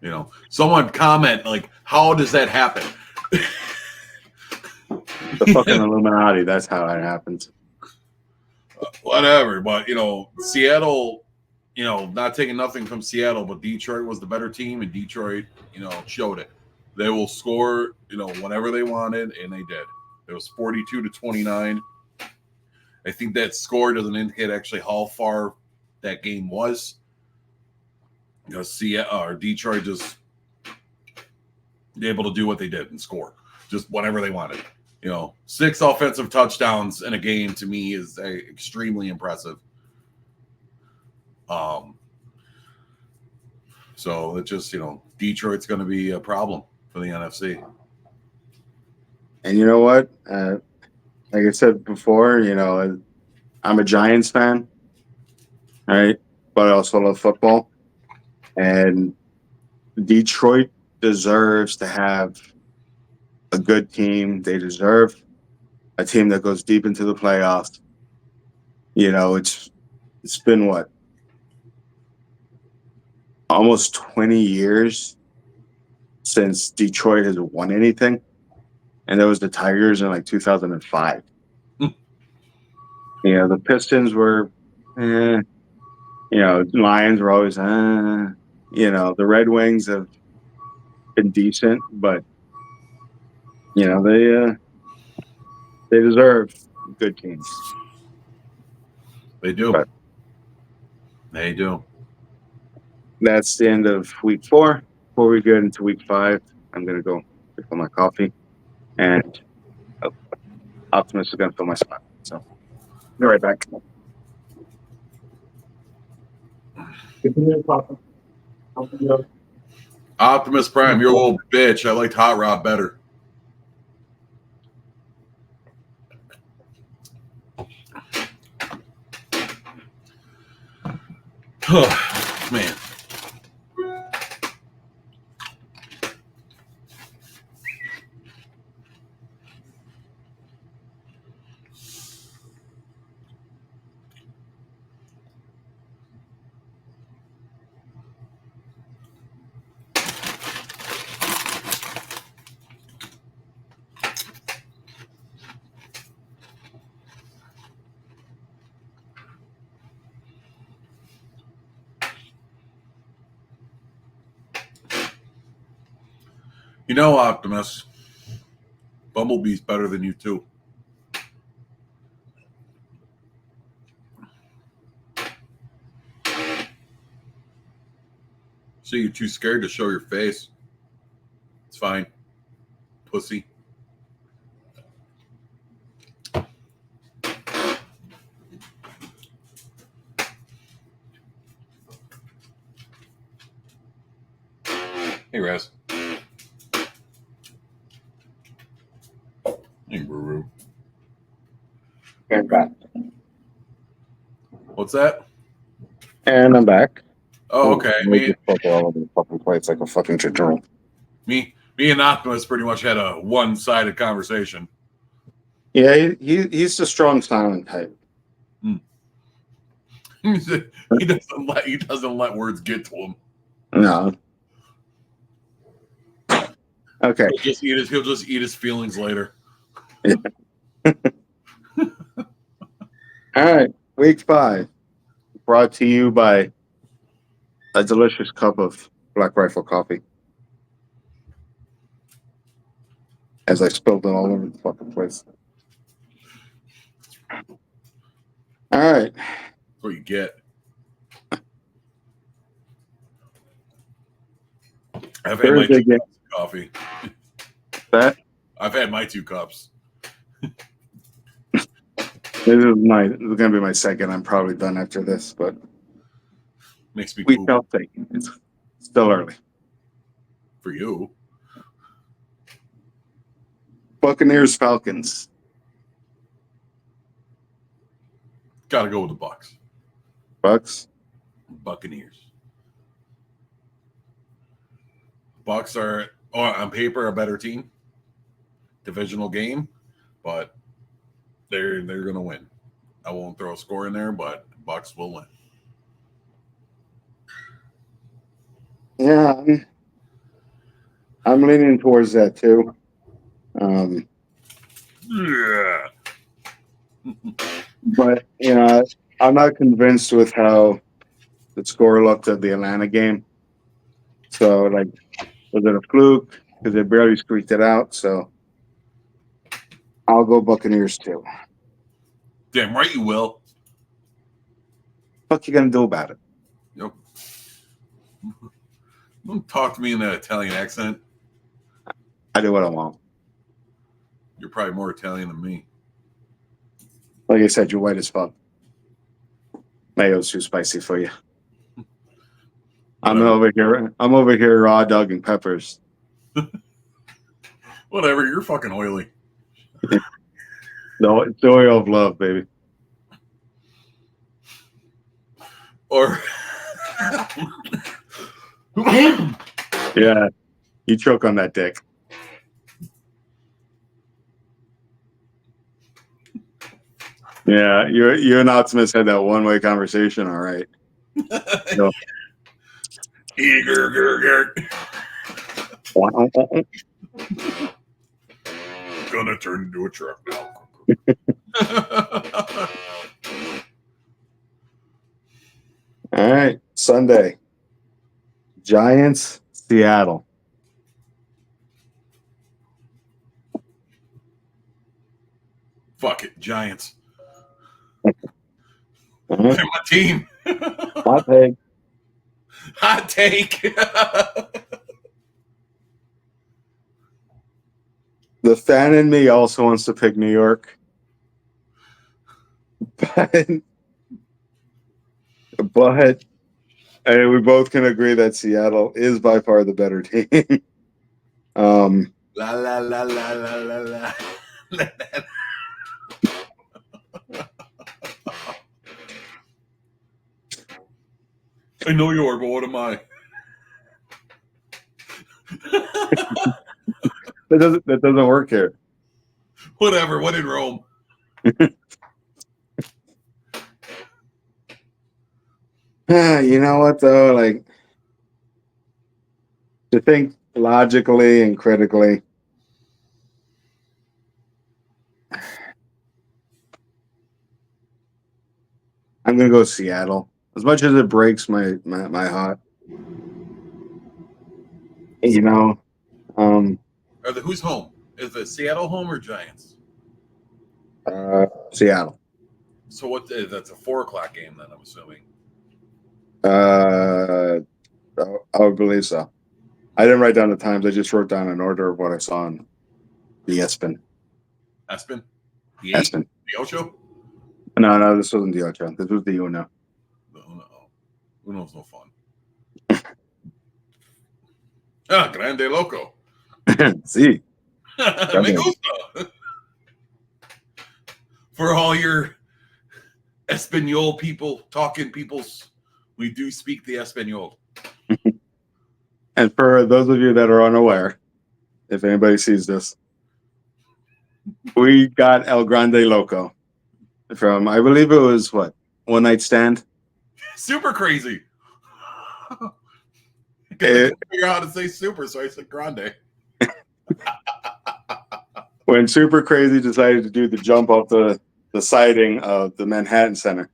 You know, someone comment like, how does that happen? The fucking Illuminati. That's how it happens. Whatever, but you know, Seattle, you know, not taking nothing from Seattle, but Detroit was the better team, and Detroit, you know, showed it. They will score, you know, whenever they wanted, and they did. It was 42-29. I think that score doesn't indicate actually how far that game was. You know, Seattle or Detroit just able to do what they did and score just whenever they wanted. You know, 6 offensive touchdowns in a game to me is extremely impressive. So it just, you know, Detroit's going to be a problem for the NFC. And you know what? Like I said before, you know, I'm a Giants fan, right? But I also love football. And Detroit deserves to have a good team. They deserve a team that goes deep into the playoffs. You know, it's been what? Almost 20 years since Detroit has won anything. And that was the Tigers in like 2005. You know, the Pistons were, you know, Lions were always, you know, the Red Wings have been decent, but you know they deserve good teams. They do. But they do. that's the end of week 4. Before we get into week 5, I'm gonna go fill my coffee, and Optimus is gonna fill my spot. So, be right back. Optimus Prime, you're a little bitch. I liked Hot Rod better. Oh, man. You know, Optimus, Bumblebee's better than you too. So you're too scared to show your face. It's fine. Pussy. Hey, Raz. Hey, Ruru. And back. What's that? And I'm back. Oh, okay. Me all over the fucking place like a fucking chicken. Me and Optimus pretty much had a one-sided conversation. Yeah, he's the strong silent type. he doesn't let words get to him. No. Okay. He'll just eat his feelings later. Yeah. All right, week 5, brought to you by a delicious cup of Black Rifle coffee. As I spilled it all over the fucking place. All right. That's what you get. I've had my 2 cups of coffee. I've had my 2 cups. This is gonna be my second. I'm probably done after this, but Makes me we poop. shall see. It's still early. For you. Buccaneers, Falcons. Gotta go with the Bucks. Bucks. Buccaneers. Bucks are on paper a better team. Divisional game, but they're gonna win. I won't throw a score in there, but Bucks will win. Yeah, I'm leaning towards that too. Yeah. But I'm not convinced with how the score looked at the Atlanta game. So, like, was it a fluke? Because they barely squeaked it out. So, I'll go Buccaneers too. Damn right you will. What you gonna do about it? Yep. Don't talk to me in that Italian accent. I do what I want. You're probably more Italian than me. Like I said, you're white as fuck. Mayo's too spicy for you. Whatever. I'm over here raw dogging peppers. Whatever. You're fucking oily. No, it's the oil of love, baby. Or Yeah, you choke on that dick. Yeah, you and Optimus had that one-way conversation. All right. No. Gonna turn into a truck now. All right, Sunday. Giants, Seattle. Fuck it, Giants. All right. They're my team. Hot take. Hot take. The fan in me also wants to pick New York, but we both can agree that Seattle is by far the better team. La la la la la la la. I know you are, but what am I? that doesn't work here. Whatever. What in Rome? You know what though? Like, to think logically and critically, I'm gonna go Seattle. As much as it breaks my heart, um, Who's home? Is it Seattle home or Giants? Seattle. So that's a 4:00 game then, I'm assuming. I would believe so. I didn't write down the times. I just wrote down an order of what I saw on the ESPN. Aspen? The ESPN. The Ocho? No, this wasn't the Ocho. This was the Uno. No. Uno's no fun. Grande Loco. See. Me gusta. For all your Espanol talking peoples, we do speak the Espanol. And for those of you that are unaware, if anybody sees this, we got El Grande Loco from, I believe it was what, One Night Stand? Super crazy. I couldn't figure out how to say super, so I said grande. When Super Crazy decided to do the jump off the siding of the Manhattan Center,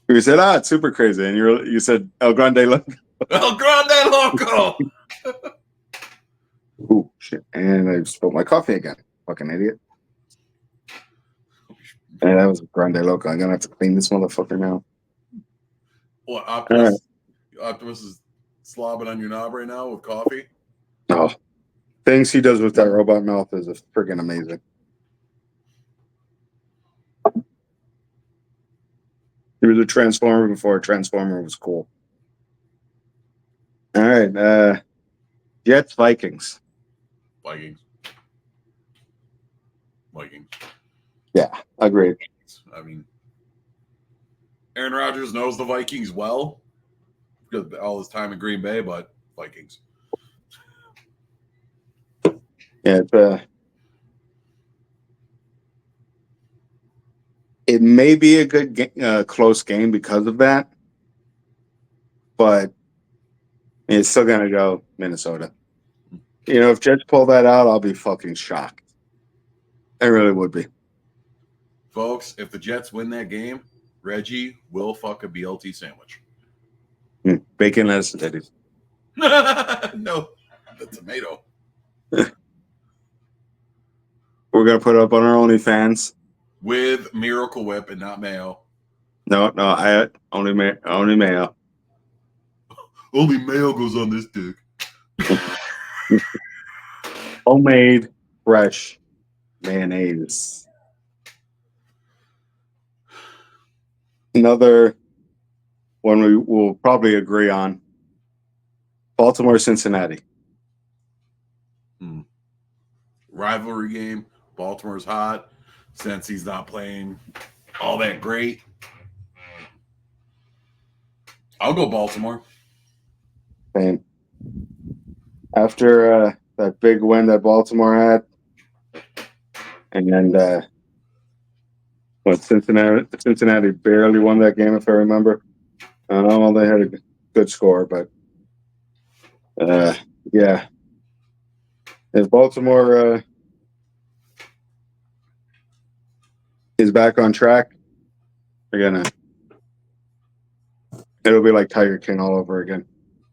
we said, it's Super Crazy, and you said El Grande Loco. El Grande Loco. Ooh, shit! And I spilled my coffee again. Fucking idiot. And that was Grande Loco. I'm gonna have to clean this motherfucker now. What, Optimus? Right. Optimus is slobbing on your knob right now with coffee? Oh, things he does with that robot mouth is friggin' amazing. He was a Transformer before a Transformer was cool. All right, Jets, Vikings. Vikings. Yeah, agreed. I mean, Aaron Rodgers knows the Vikings well because of all his time in Green Bay, but Vikings. Yeah, it may be a good close game because of that, but It's still gonna go Minnesota. If Jets pull that out, I'll be fucking shocked. I really would be. Folks, if the Jets win that game, Reggie will fuck a BLT sandwich. Bacon, lettuce, and titties. No, the tomato. We're gonna put it up on our OnlyFans. With Miracle Whip and not mayo. No, I only mayo. Only mayo goes on this dick. Homemade, fresh mayonnaise. Another one we will probably agree on. Baltimore, Cincinnati. Rivalry game. Baltimore's hot. Since he's not playing all that great, I'll go Baltimore. And after that big win that Baltimore had, and then when Cincinnati barely won that game, if I remember. I know they had a good score, but yeah. If Baltimore is back on track, it'll be like Tiger King all over again.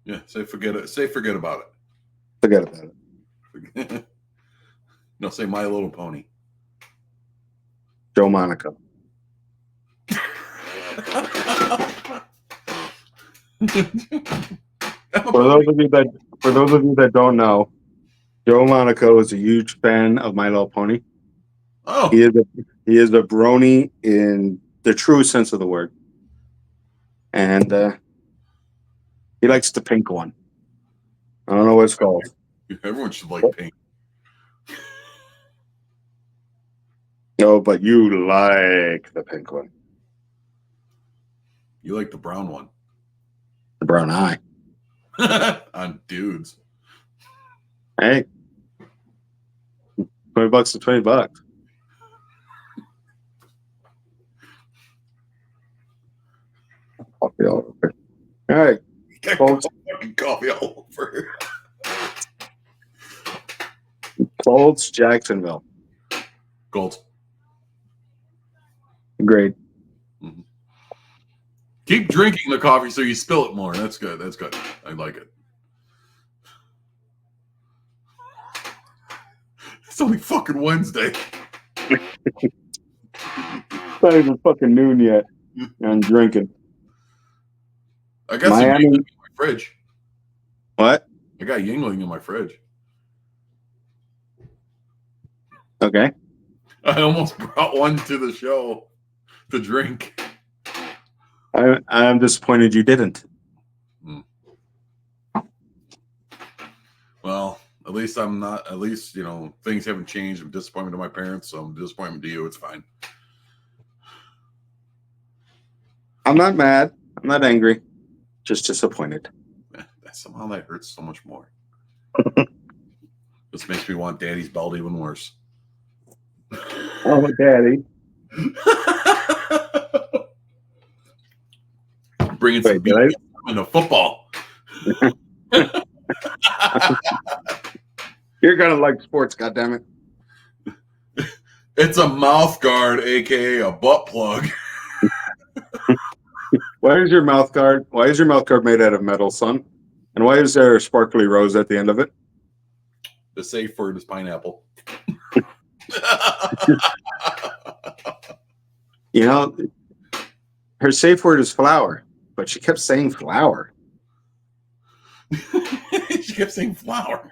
Yeah, say forget it. Say forget about it. Forget about it. No, say My Little Pony. Joe Monaco. For those of you that don't know, Joe Monaco is a huge fan of My Little Pony. Oh, he is a brony in the true sense of the word, and he likes the pink one. I don't know what it's called. Everyone should like pink. No, but you like the pink one. You like the brown one. The brown eye. On dudes. Hey. $20 to $20. Coffee all over. All right. Fucking coffee all over. Colts, Jacksonville. Colts. Great. Mm-hmm. Keep drinking the coffee so you spill it more. That's good. That's good. I like it. It's only fucking Wednesday. It's not even fucking noon yet. I'm drinking. I got some Yingling in my fridge. What? I got Yingling in my fridge. Okay. I almost brought one to the show to drink. I'm disappointed you didn't. Well, at least I'm not. At least things haven't changed. I'm disappointed to my parents, so I'm disappointed to you. It's fine. I'm not mad. I'm not angry. Just disappointed. Somehow that hurts so much more. This makes me want Daddy's belt even worse. Oh, Daddy. Bringing some into football. You're gonna like sports, goddammit. It's a mouth guard, aka a butt plug. Why is your mouth guard made out of metal, son? And why is there a sparkly rose at the end of it? The safe word is pineapple. Her safe word is flower, but she kept saying flower. She kept saying flower.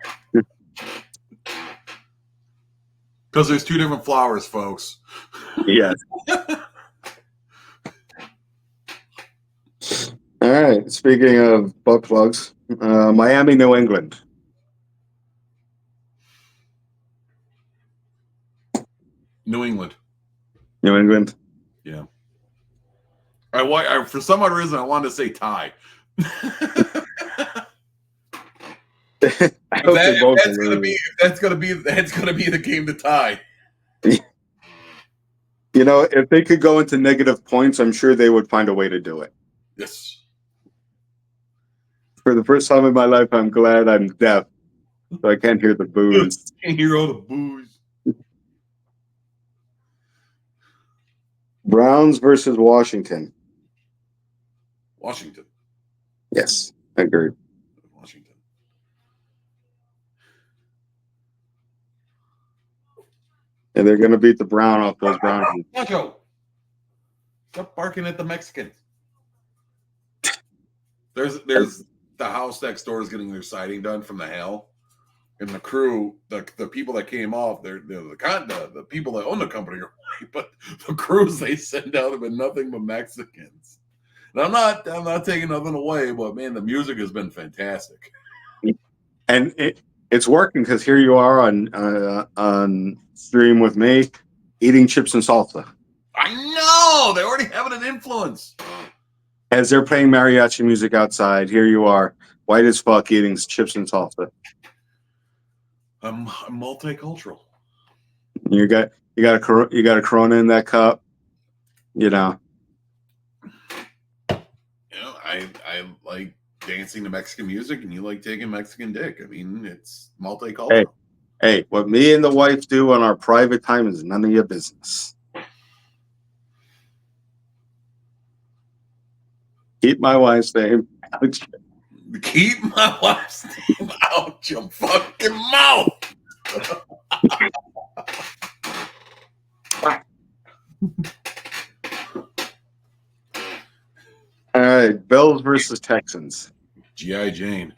Because there's two different flowers, folks. Yes. All right. Speaking of butt plugs, Miami, New England. New England. New England. Yeah. I for some odd reason I wanted to say tie. That's gonna be the game to tie. If they could go into negative points, I'm sure they would find a way to do it. Yes. For the first time in my life, I'm glad I'm deaf, so I can't hear the boos. Can't hear all the boos. Browns versus Washington. Washington. Yes, agreed. Washington. And they're going to beat the Brown off those Browns. Nacho, stop barking at the Mexicans. There's the house next door is getting their siding done from the hail, and the crew, the people that came off, they're the people that own the company are white, but the crews they send out have been nothing but Mexicans. And I'm not taking nothing away, but man, the music has been fantastic. And it's working because here you are on stream with me, eating chips and salsa. I know they already have an influence. As they're playing mariachi music outside, here you are, white as fuck, eating chips and salsa. I'm multicultural. You got a Corona in that cup, you know. You know, I like dancing to Mexican music, and you like taking Mexican dick. I mean, it's multicultural. Hey, what me and the wife do on our private time is none of your business. Keep my wife's name out. Keep my wife's name out your fucking mouth. All right, Bills versus Texans. G.I. Jane.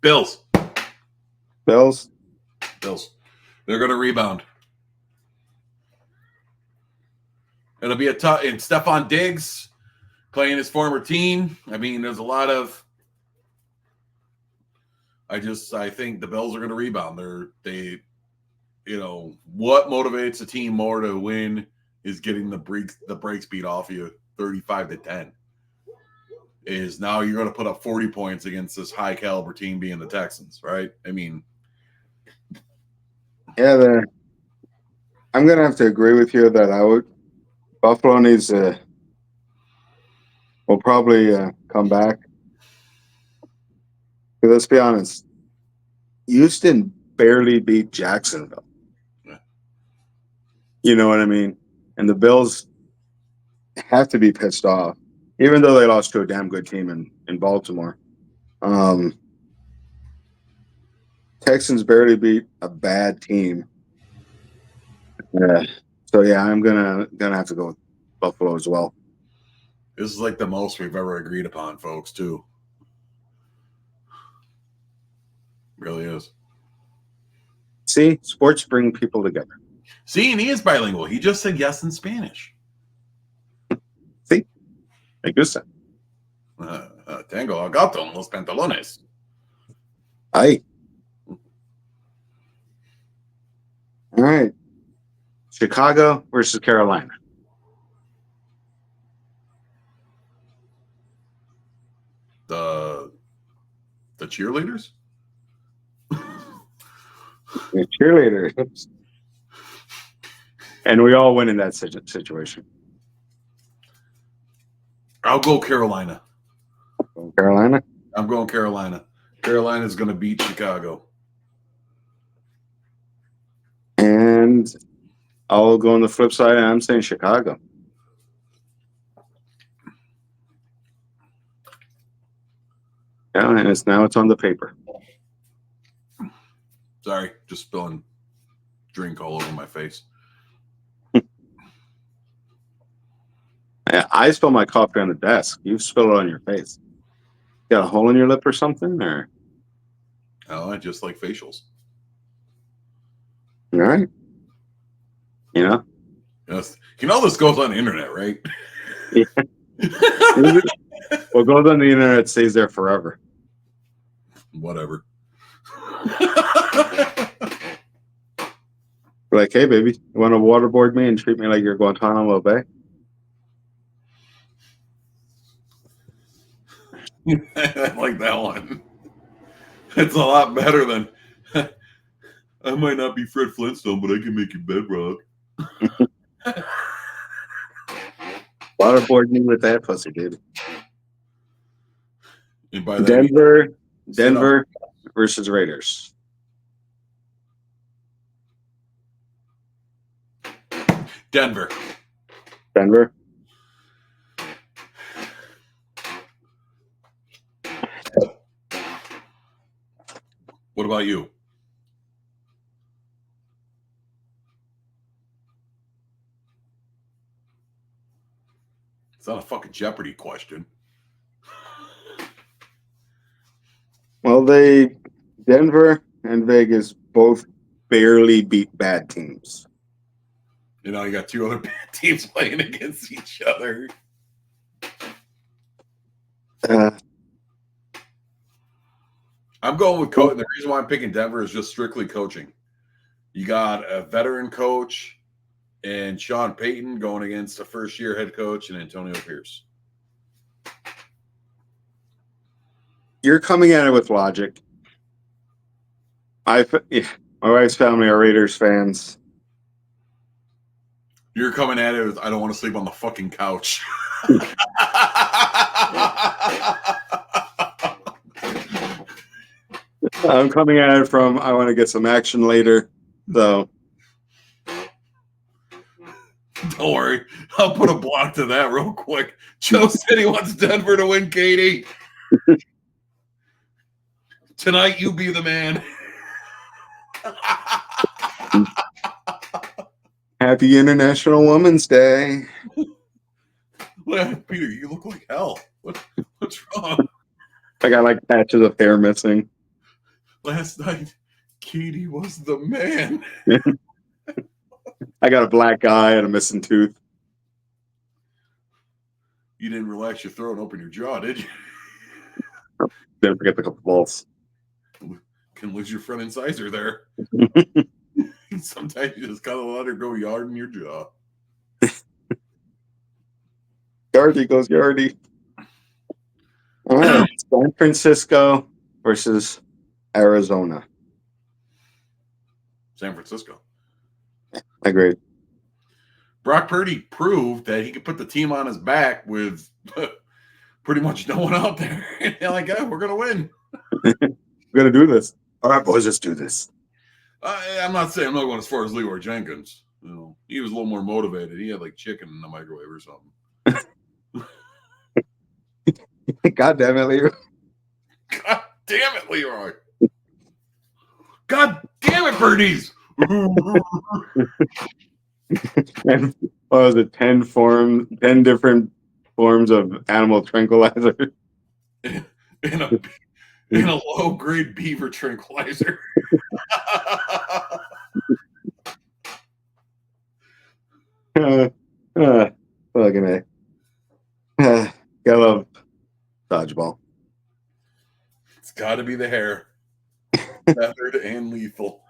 Bills. They're going to rebound. It'll be a tough. And Stephon Diggs playing his former team. I mean, there's a lot of. I think the Bills are going to rebound. What motivates a team more to win is getting the brakes beat off you 35-10. Is now you're going to put up 40 points against this high caliber team being the Texans, right? I mean, yeah, I'm going to have to agree with you that Buffalo needs will probably come back. Let's be honest, Houston barely beat Jacksonville. Yeah. You know what I mean? And the Bills have to be pissed off, even though they lost to a damn good team in Baltimore. Texans barely beat a bad team. So yeah, I'm gonna have to go with Buffalo as well. This is like the most we've ever agreed upon, folks, too. Really is. See, sports bring people together. See, and he is bilingual. He just said yes in Spanish. See, me gusta. Tengo a gato en los pantalones. Aye. All right. Chicago versus Carolina. The cheerleaders? The cheerleaders. And we all win in that situation. I'll go Carolina. Carolina? I'm going Carolina. Carolina's going to beat Chicago. And I'll go on the flip side, and I'm saying Chicago. Yeah, and it's on the paper. Sorry, just spilling drink all over my face. I spill my coffee on the desk. You spill it on your face. Got a hole in your lip or something? Or Oh, I just like facials. all right. Yes. This goes on the internet, right? Yeah. What goes on the internet stays there forever. Whatever. Like, hey, baby, you want to waterboard me and treat me like you're Guantanamo Bay? I like that one. It's a lot better than I might not be Fred Flintstone, but I can make you bedrock. Well, Waterboard me with that pussy, dude. And by that, I mean, Denver versus Raiders. Denver. Denver. What about you? It's not a fucking Jeopardy question. Well, Denver and Vegas both barely beat bad teams. You know, you got two other bad teams playing against each other. I'm going with coach. The reason why I'm picking Denver is just strictly coaching. You got a veteran coach and Sean Payton going against a first-year head coach and Antonio Pierce. You're coming at it with logic. My wife's family are Raiders fans. You're coming at it with, I don't want to sleep on the fucking couch. I'm coming at it from, I want to get some action later. So don't worry. I'll put a block to that real quick. Joe said he wants Denver to win, Katie. Tonight, you be the man. Happy International Women's Day. Peter, you look like hell. What's wrong? I got like patches of hair missing. Last night, Katie was the man. I got a black eye and a missing tooth. You didn't relax your throat and open your jaw, did you? Didn't forget the couple balls. Can lose your front incisor there. Sometimes you just gotta let her go yard in your jaw. Yardy goes Yardy. All right. San Francisco versus Arizona. San Francisco. Agreed. Brock Purdy proved that he could put the team on his back with pretty much no one out there. And they're like, oh, we're going to win. We're going to do this. All right, boys, let's do this. I'm not saying I'm not going as far as Leroy Jenkins. You know, he was a little more motivated. He had like chicken in the microwave or something. God damn it, Leroy. God damn it, Leroy. God damn it, birdies. And what was it? 10 different forms of animal tranquilizer. In a low-grade beaver tranquilizer. Fucking A. Gotta love dodgeball. It's got to be the hair. Feathered and lethal.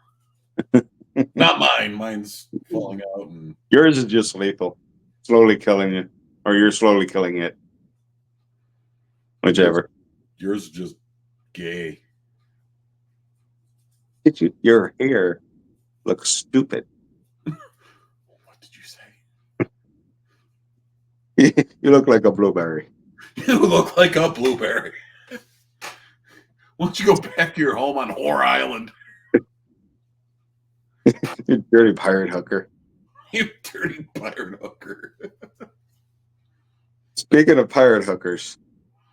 Not mine. Mine's falling out. And Yours is just lethal. Slowly killing you. Or you're slowly killing it. Whichever. Yours is just gay. Your hair looks stupid. What did you say? You look like a blueberry. You look like a blueberry. Why don't you go back to your home on Whore Island? You dirty pirate hooker. You dirty pirate hooker. Speaking of pirate hookers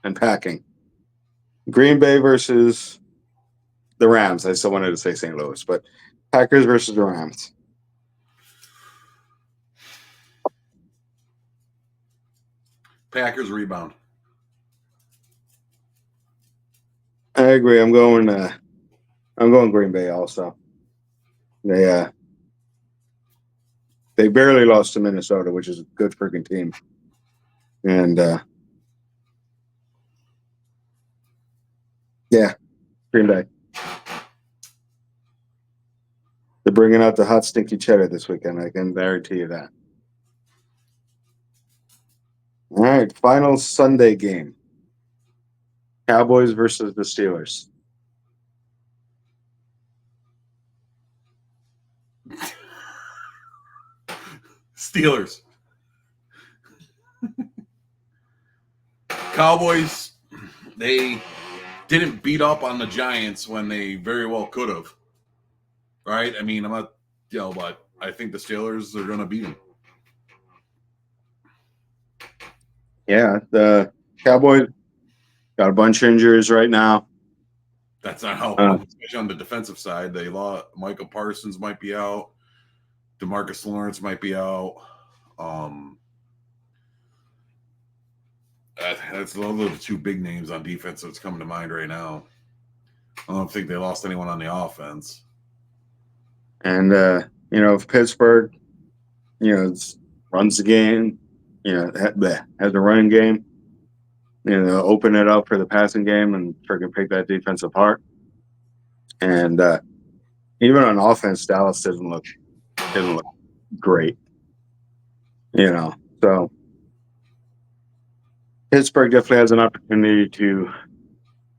and packing, Green Bay versus the Rams. I still wanted to say St. Louis, but Packers versus the Rams. Packers rebound. I agree. I'm going Green Bay also. They barely lost to Minnesota, which is a good freaking team. And yeah, Green Bay. They're bringing out the hot stinky cheddar this weekend. I can guarantee you that. All right, final Sunday game. Cowboys versus the Steelers. Steelers. Cowboys, they didn't beat up on the Giants when they very well could have. Right? I mean, I'm not, but I think the Steelers are going to beat them. Yeah, the Cowboys got a bunch of injuries right now. That's not helpful, especially on the defensive side. They lost Michael Parsons might be out. DeMarcus Lawrence might be out. Those are the two big names on defense that's coming to mind right now. I don't think they lost anyone on the offense. And if Pittsburgh, runs the game, has a running game, open it up for the passing game and freaking pick that defense apart. And even on offense, Dallas didn't look great. So Pittsburgh definitely has an opportunity to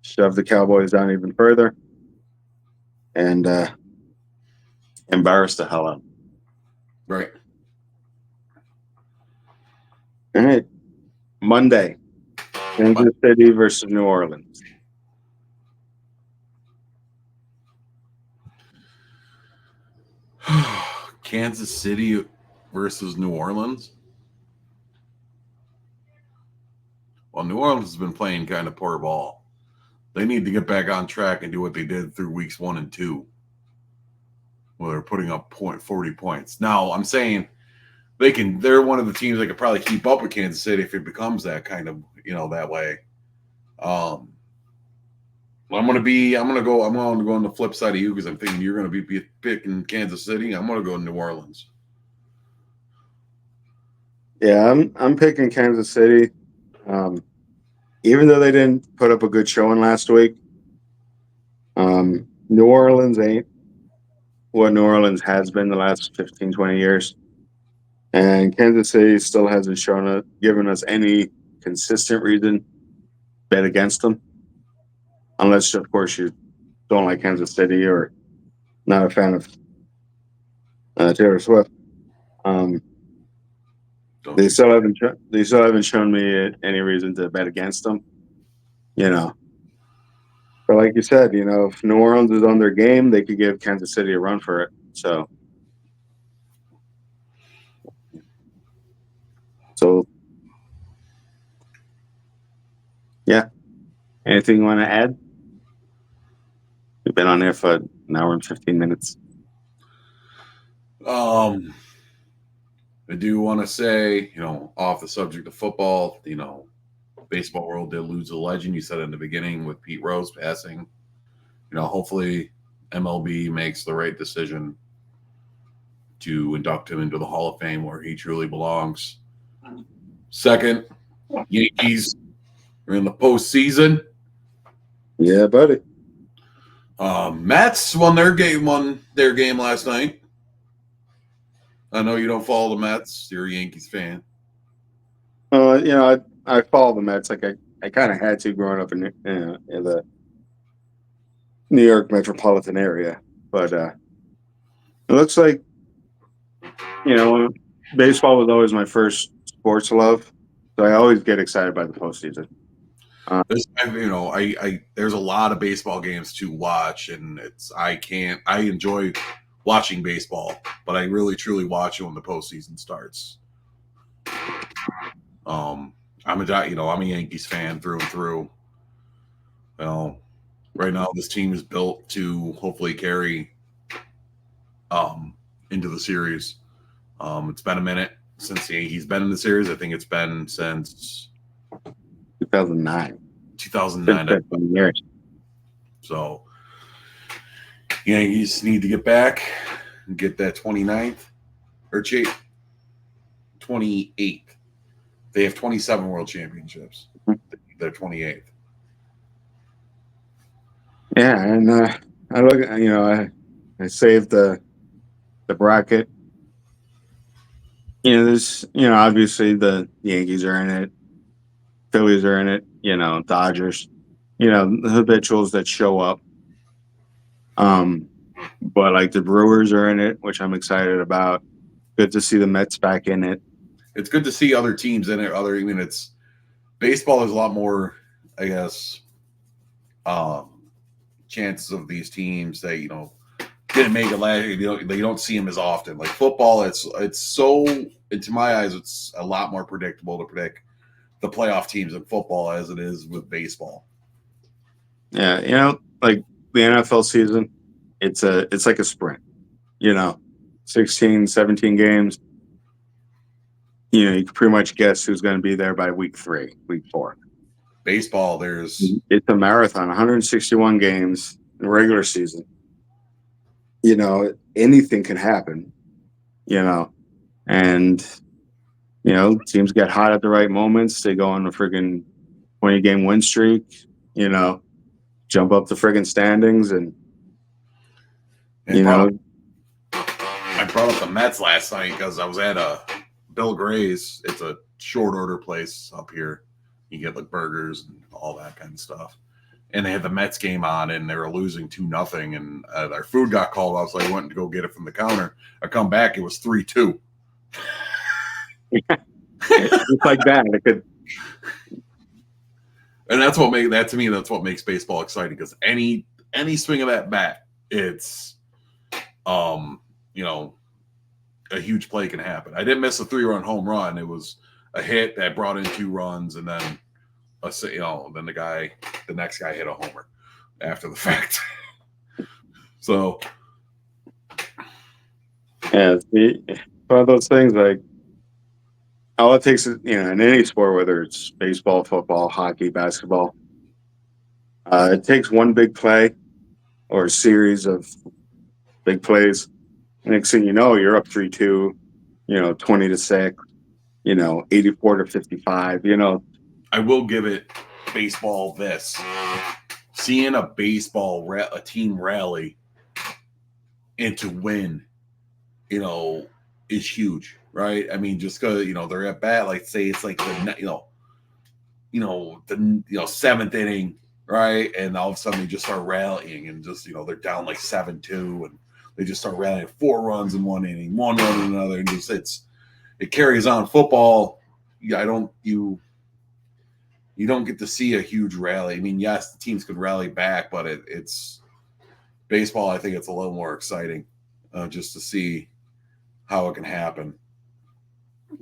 shove the Cowboys down even further and embarrass the hell out. Right. All right. Monday, Kansas City versus New Orleans. Kansas City versus New Orleans. Well, New Orleans has been playing kind of poor ball. They need to get back on track and do what they did through weeks 1 and 2, where they're putting up 40 points. Now, I'm saying they're one of the teams that could probably keep up with Kansas City if it becomes that kind of, that way. I'm going to go on the flip side of you because I'm thinking you're going to be picking Kansas City. I'm going to go New Orleans. Yeah, I'm picking Kansas City. Even though they didn't put up a good showing last week, New Orleans ain't what New Orleans has been the last 15, 20 years. And Kansas City still hasn't given us any consistent reason to bet against them. Unless, of course, you don't like Kansas City or not a fan of Taylor Swift. They still haven't shown me any reason to bet against them. But like you said, if New Orleans is on their game, they could give Kansas City a run for it. So yeah. Anything you want to add? We've been on there for an hour and 15 minutes. I do want to say, off the subject of football, baseball world did lose a legend. You said in the beginning with Pete Rose passing. Hopefully MLB makes the right decision to induct him into the Hall of Fame where he truly belongs. Second, Yankees are in the postseason. Yeah, buddy. Mets won their game last night. I know you don't follow the Mets. You're a Yankees fan. I follow the Mets. Like I kind of had to growing up in the New York metropolitan area, but it looks like baseball was always my first sports love, so I always get excited by the postseason. There's a lot of baseball games to watch, and I enjoy watching baseball, but I really truly watch it when the postseason starts. I'm a Yankees fan through and through. Right now this team is built to hopefully carry into the series. It's been a minute since the Yankees been in the series. I think it's been since 2009. 2009. Years. So Yankees need to get back and get that 29th or 28th. They have 27 world championships. They're 28th. Yeah, and I look. I saved the bracket. There's obviously the Yankees are in it, Phillies are in it. Dodgers. The habituals that show up. But like the Brewers are in it, which I'm excited about. Good to see the Mets back in it. It's good to see other teams in it. baseball is a lot more, I guess, chances of these teams that didn't make it last. They don't see them as often. Like football, it's so, into my eyes, it's a lot more predictable to predict the playoff teams in football as it is with baseball. Yeah, like the NFL season, it's like a sprint. 16, 17 games. You can pretty much guess who's going to be there by week 3, week 4. Baseball, it's a marathon, 161 games in the regular season. Anything can happen. And teams get hot at the right moments. They go on a friggin' 20-game win streak. Jump up the friggin' standings, and I brought up the Mets last night because I was at Bill Gray's. It's a short order place up here. You get like burgers and all that kind of stuff. And they had the Mets game on, and they were losing 2-0. And our food got called. I was like, I went to go get it from the counter. I come back, it was 3-2. Just like that. It could. And that's what makes baseball exciting, because any swing of that bat, it's a huge play can happen. I didn't miss a 3-run home run. It was a hit that brought in 2 runs, and then then the next guy hit a homer after the fact. So yeah, one of those things, like all it takes is, in any sport, whether it's baseball, football, hockey, basketball, it takes one big play or a series of big plays. Next thing you know, you're up 3-2, 20-6, 84-55. I will give it baseball this. Seeing a team rally and to win, is huge, right? I mean, just because they're at bat, like say it's like the 7th inning, right? And all of a sudden they just start rallying, and just they're down like 7-2, and they just start rallying 4 runs in one inning, 1 run in another, and it carries on. Football, you don't get to see a huge rally. I mean, yes, the teams could rally back, but it's baseball. I think it's a little more exciting, just to see how it can happen.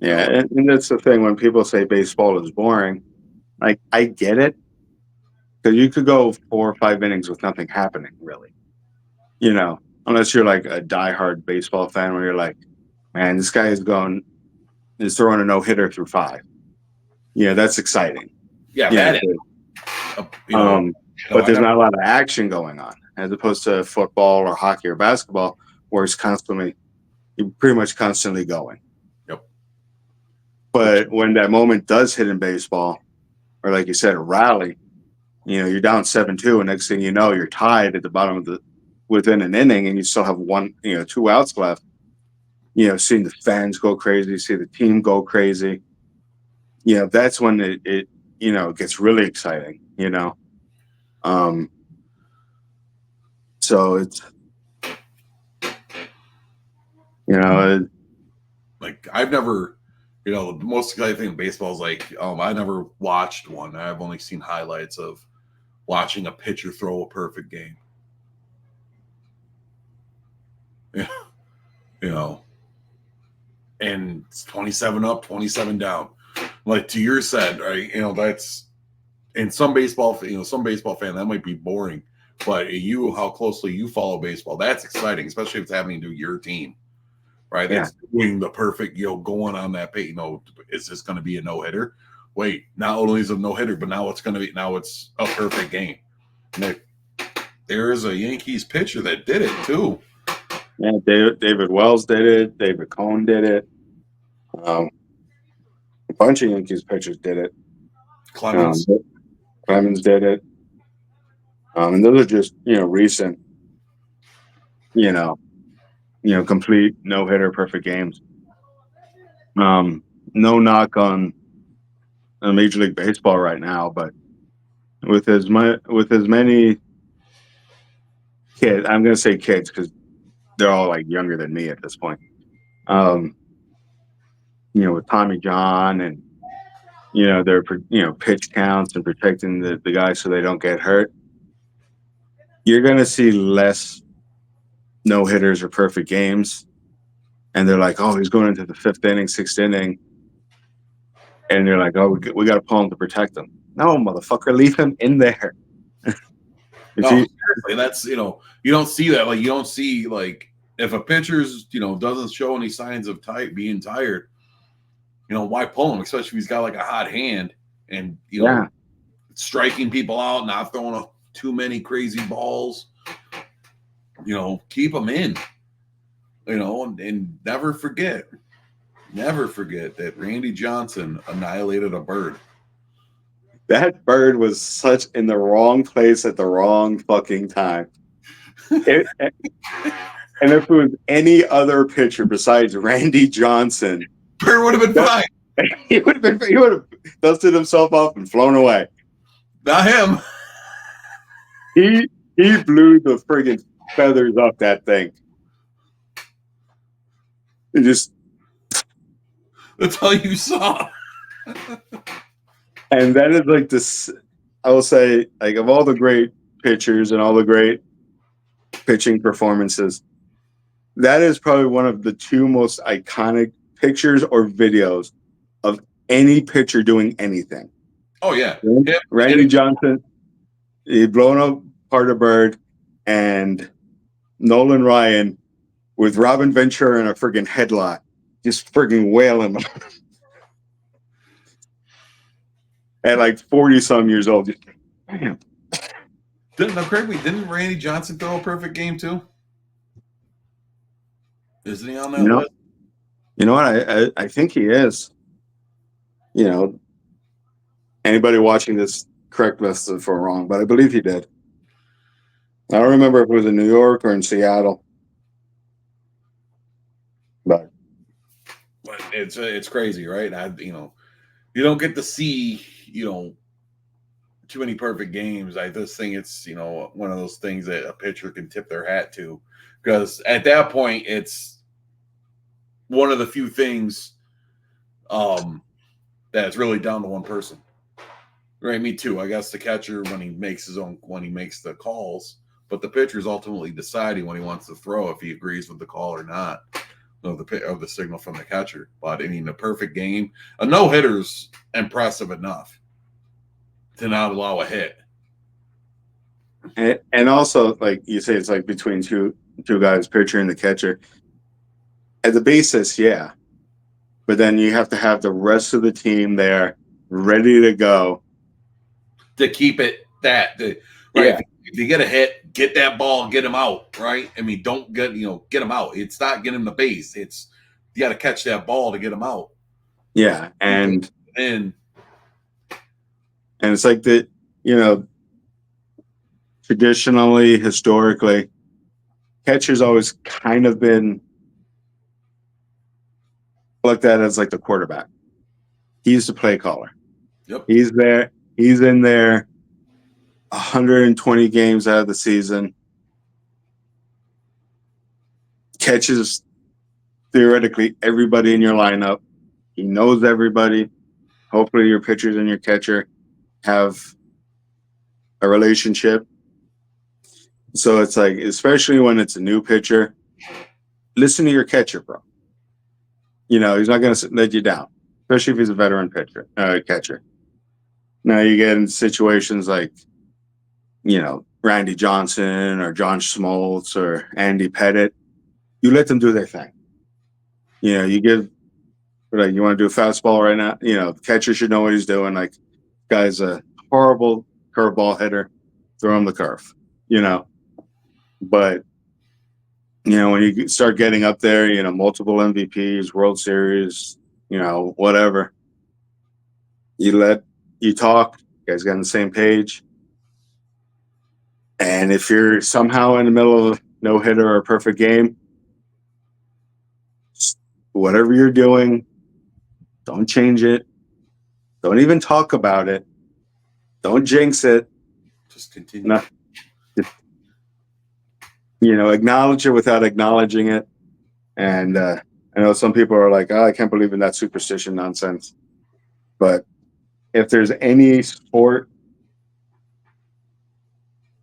Yeah, and that's the thing. When people say baseball is boring, like, I get it, because you could go 4 or 5 innings with nothing happening, really. Unless you're like a diehard baseball fan, where you're like, man, this guy is throwing a no-hitter through 5. That's exciting. Yeah, that is. But there's not a lot of action going on, as opposed to football or hockey or basketball, where it's you're pretty much constantly going. Yep. But when that moment does hit in baseball, or like you said, a rally, you're down 7-2, and next thing you know, you're tied at the bottom of within an inning, and you still have 2 outs left. Seeing the fans go crazy, see the team go crazy. That's when it gets really exciting. So it's like, I've never, the most exciting thing in baseball is like, I never watched one. I've only seen highlights of watching a pitcher throw a perfect game. Yeah. And it's 27 up, 27 down. Like to your said, right? That's, in some baseball fan, that might be boring, but how closely you follow baseball, that's exciting, especially if it's happening to your team, right? Yeah. That's doing the perfect, going on that page. Is this going to be a no-hitter? Wait, not only is it a no-hitter, but now it's a perfect game. And there is a Yankees pitcher that did it too. Yeah, David Wells did it. David Cohn did it. A bunch of Yankees pitchers did it. Clemens did it. And those are just recent, complete no-hitter perfect games. No knock on Major League Baseball right now, but with as many kids, I'm going to say kids because they're all like younger than me at this point. With Tommy John and their pitch counts and protecting the guys so they don't get hurt, you're going to see less no hitters or perfect games. And they're like, oh, he's going into the fifth inning, sixth inning. And they're like, oh, we got to pull him to protect him. No, motherfucker, leave him in there. No, seriously, that's, you don't see that. Like, you don't see, like, if a pitcher's, doesn't show any signs of being tired, why pull him? Especially if he's got like a hot hand and, striking people out, not throwing too many crazy balls. Keep him in, and never forget that Randy Johnson annihilated a bird. That bird was such in the wrong place at the wrong fucking time. And if it was any other pitcher besides Randy Johnson, bird would have been fine. He would have dusted himself off and flown away. Not him. He blew the friggin' feathers off that thing. It just. That's all you saw. And that is like this, I will say, like, of all the great pitchers and all the great pitching performances, that is probably one of the two most iconic pictures or videos of any pitcher doing anything. Oh, yeah. Randy Johnson, he blown apart a bird, and Nolan Ryan with Robin Ventura in a friggin' headlock, just friggin' wailing him. At like 40-some years old. Just, damn. Didn't Randy Johnson throw a perfect game too? Isn't he on that list? You know what? I think he is. Anybody watching this, correct us if we're wrong, but I believe he did. I don't remember if it was in New York or in Seattle. But it's crazy, right? You don't get to see, too many perfect games. I just think it's, one of those things that a pitcher can tip their hat to, because at that point, it's one of the few things that's really down to one person. Right, me too. I guess the catcher when he makes the calls, but the pitcher's ultimately deciding when he wants to throw, if he agrees with the call or not of the signal from the catcher. But I mean, a perfect game, a no-hitter's impressive enough to not allow a hit. And also, like you say, it's like between two guys, pitcher and the catcher. At the basis, yeah. But then you have to have the rest of the team there ready to go. To keep it right. Yeah. If you get a hit, get that ball, get him out, right? I mean, don't get him out. It's not getting him the base. It's you got to catch that ball to get him out. Yeah, and it's like that, traditionally, historically, catcher's always kind of been looked at as like the quarterback. He's the play caller. Yep. He's there. He's in there 120 games out of the season. Catches theoretically everybody in your lineup. He knows everybody. Hopefully your pitchers and your catcher have a relationship. So it's like, especially when it's a new pitcher, listen to your catcher, bro. He's not going to let you down, especially if he's a veteran catcher. Now you get in situations like, Randy Johnson or John Smoltz or Andy Pettit. You let them do their thing. You give, like, you want to do a fastball right now. The catcher should know what he's doing. Like, guy's a horrible curveball hitter. Throw him the curve. But when you start getting up there, multiple MVPs, World Series, whatever. You talk, you guys get on the same page. And if you're somehow in the middle of a no-hitter or a perfect game, whatever you're doing, don't change it. Don't even talk about it. Don't jinx it. Just continue. Acknowledge it without acknowledging it. And I know some people are like, I can't believe in that superstition nonsense. But if there's any sport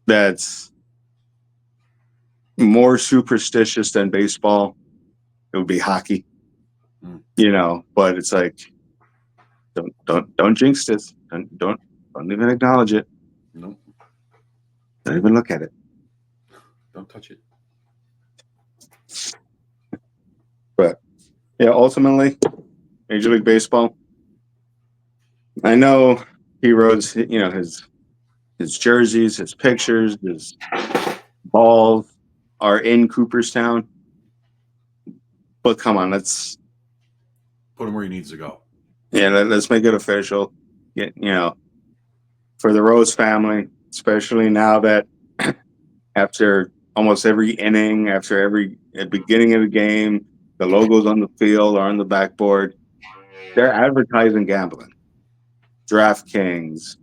that's more superstitious than baseball, it would be hockey. But it's like, don't jinx this. Don't even acknowledge it. Nope. Don't even look at it. Don't touch it. But yeah, ultimately, Major League Baseball. I know heroes, his jerseys, his pictures, his balls are in Cooperstown. But come on, let's put him where he needs to go. Yeah, let's make it official. For the Rose family, especially now that after almost every inning, at the beginning of the game, the logos on the field or on the backboard, they're advertising gambling. DraftKings,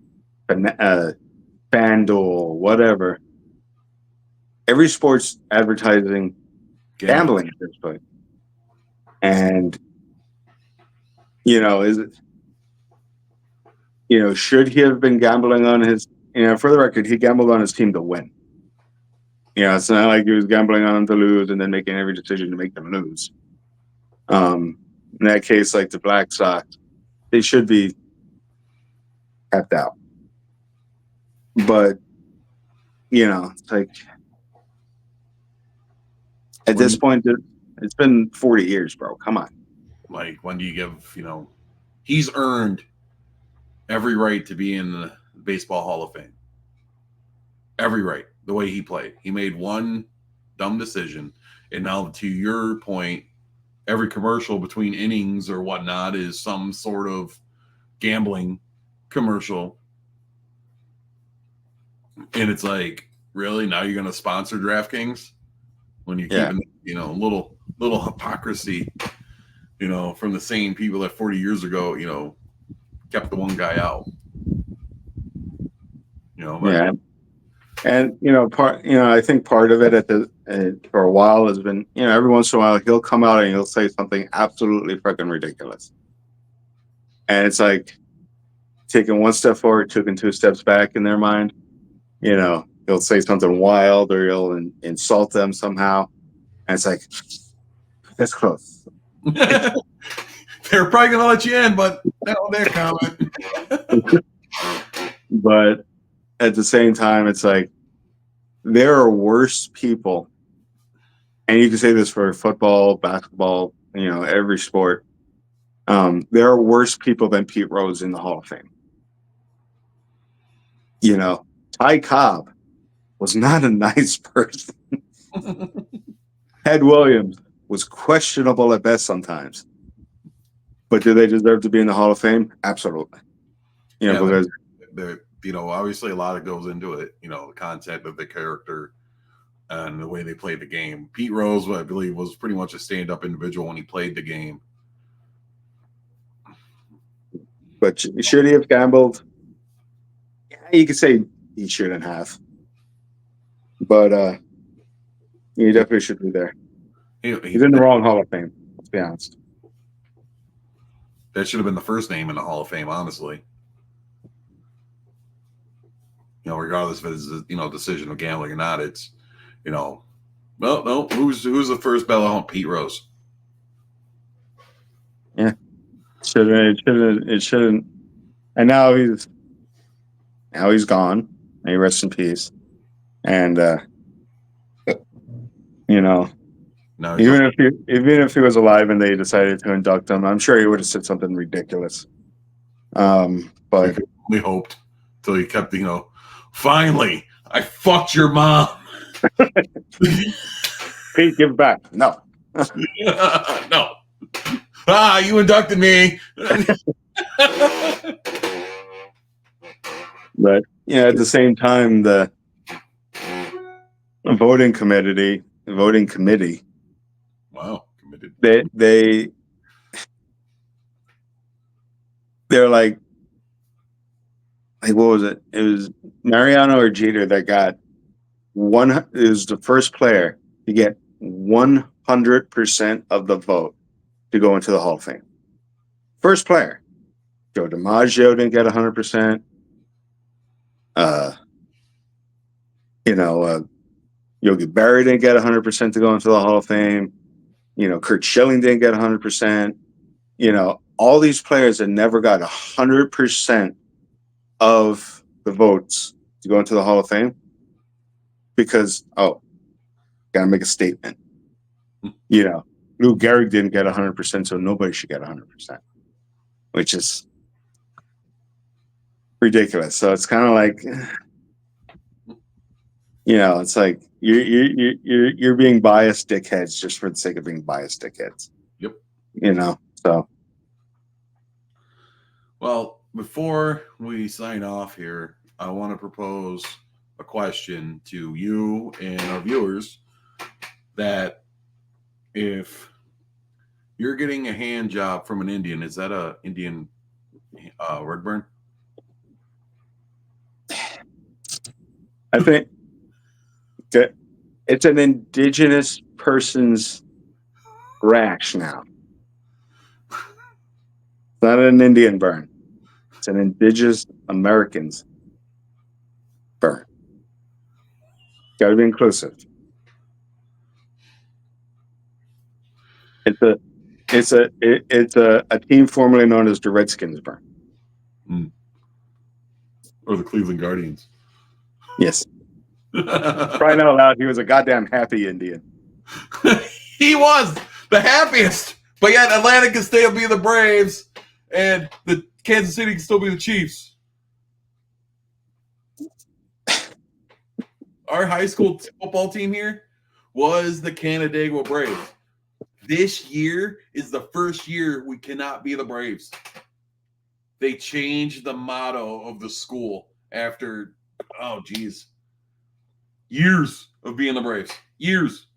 FanDuel, whatever. Every sport's advertising gambling at this point. And, should he have been gambling on his, for the record, he gambled on his team to win. It's not like he was gambling on them to lose and then making every decision to make them lose. In that case, like the Black Sox, they should be kept out. But, it's like, at this point, it's been 40 years, bro. Come on. Like, when do you give, he's earned every right to be in the Baseball Hall of Fame. Every right, the way he played. He made one dumb decision. And now, to your point, every commercial between innings or whatnot is some sort of gambling commercial. And it's like, really? Now you're going to sponsor DraftKings? When you're keeping, little hypocrisy, from the same people that 40 years ago, kept the one guy out. Yeah. And I think part of it for a while has been, every once in a while he'll come out and he'll say something absolutely freaking ridiculous, and it's like taking one step forward, taking two steps back in their mind. He'll say something wild or he'll insult them somehow, and it's like, that's close. They're probably gonna let you in, but they're coming. But at the same time, it's like there are worse people, and you can say this for football, basketball, every sport. There are worse people than Pete Rose in the Hall of Fame. Ty Cobb was not a nice person. Ted Williams was questionable at best sometimes. But do they deserve to be in the Hall of Fame? Absolutely. Because obviously a lot of goes into it, the content of the character and the way they played the game. Pete Rose, I believe, was pretty much a stand-up individual when he played the game. But should he have gambled? Yeah, you could say he shouldn't have. But he definitely should be there. He's in the wrong Hall of Fame, let's be honest. That should have been the first name in the Hall of Fame, honestly. Regardless if it's decision of gambling or not, it's well, no, who's the first ballot home? Pete Rose. Yeah, it shouldn't. And now he's gone. May he rest in peace. And no, even if he was alive and they decided to induct him, I'm sure he would have said something ridiculous. But we hoped till he kept, finally, I fucked your mom. Pete, give it back. No. No. You inducted me. But at the same time, the voting committee. Wow, committed. They're like what was it? It was Mariano or Jeter that got it was the first player to get 100% of the vote to go into the Hall of Fame. First player. Joe DiMaggio didn't get 100%. Yogi Berra didn't get 100% to go into the Hall of Fame. Curt Schilling didn't get 100%. All these players that never got 100% of the votes to go into the Hall of Fame because, gotta make a statement. Lou Gehrig didn't get 100%, so nobody should get 100%, which is ridiculous. So it's kind of like, it's like you're being biased dickheads just for the sake of being biased dickheads. Yep. So. Well, before we sign off here, I want to propose a question to you and our viewers that if you're getting a hand job from an Indian, is that a Indian Redburn? I think that it's an indigenous person's rash now. It's not an Indian burn. It's an indigenous American's burn. Got to be inclusive. It's a team formerly known as the Redskins burn. Or the Cleveland Guardians. Yes. Crying out loud, he was a goddamn happy Indian. He was the happiest. But yet Atlanta can still be the Braves and the Kansas City can still be the Chiefs. Our high school football team here was the Canandaigua Braves. This year is the first year we cannot be the Braves. They changed the motto of the school after, years of being the Braves. Years.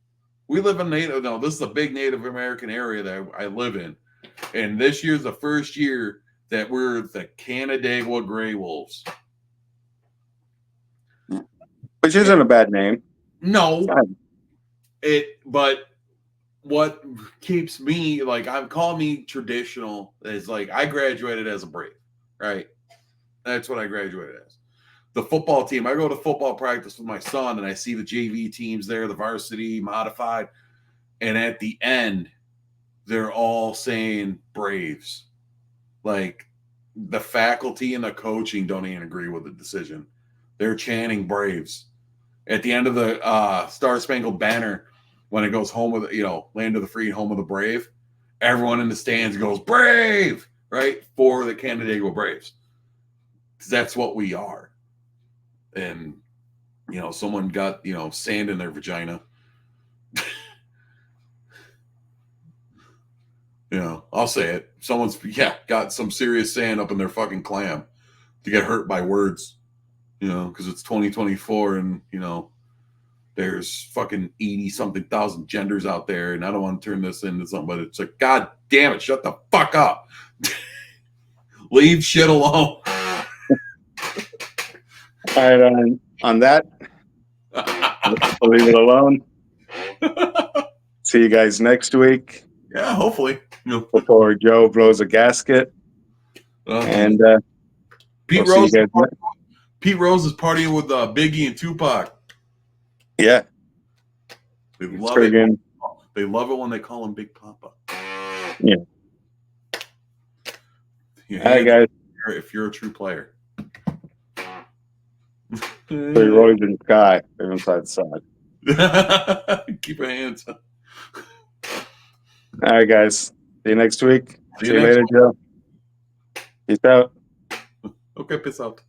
We live in this is a big Native American area that I live in. And this year's the first year that we're the Canandaigua Gray Wolves. Which isn't a bad name. No. But what keeps me, call me traditional, is I graduated as a Brave, right? That's what I graduated as. The football team, I go to football practice with my son and I see the JV teams there, the varsity, modified. And at the end, they're all saying Braves. The faculty and the coaching don't even agree with the decision. They're chanting Braves. At the end of the Star Spangled Banner, when it goes home with, land of the free, home of the brave, everyone in the stands goes Brave, right? For the Canandaigua Braves. Because that's what we are. And, someone got, sand in their vagina. I'll say it. Someone's, got some serious sand up in their fucking clam to get hurt by words, because it's 2024 and, there's fucking 80-something thousand genders out there. And I don't want to turn this into something, but it's like, God damn it, shut the fuck up. Leave shit alone. All right, on that, we'll leave it alone. See you guys next week. Yeah, hopefully. Before Joe blows a gasket. And Pete Rose is partying with Biggie and Tupac. Yeah. They love it. They love it when they call him Big Papa. Yeah. Hi, guys. If you're a true player. 3 rolling in the sky. They're inside the side. Keep your hands up. All right, guys. See you next week. See you later, Joe. Peace out. Okay, peace out.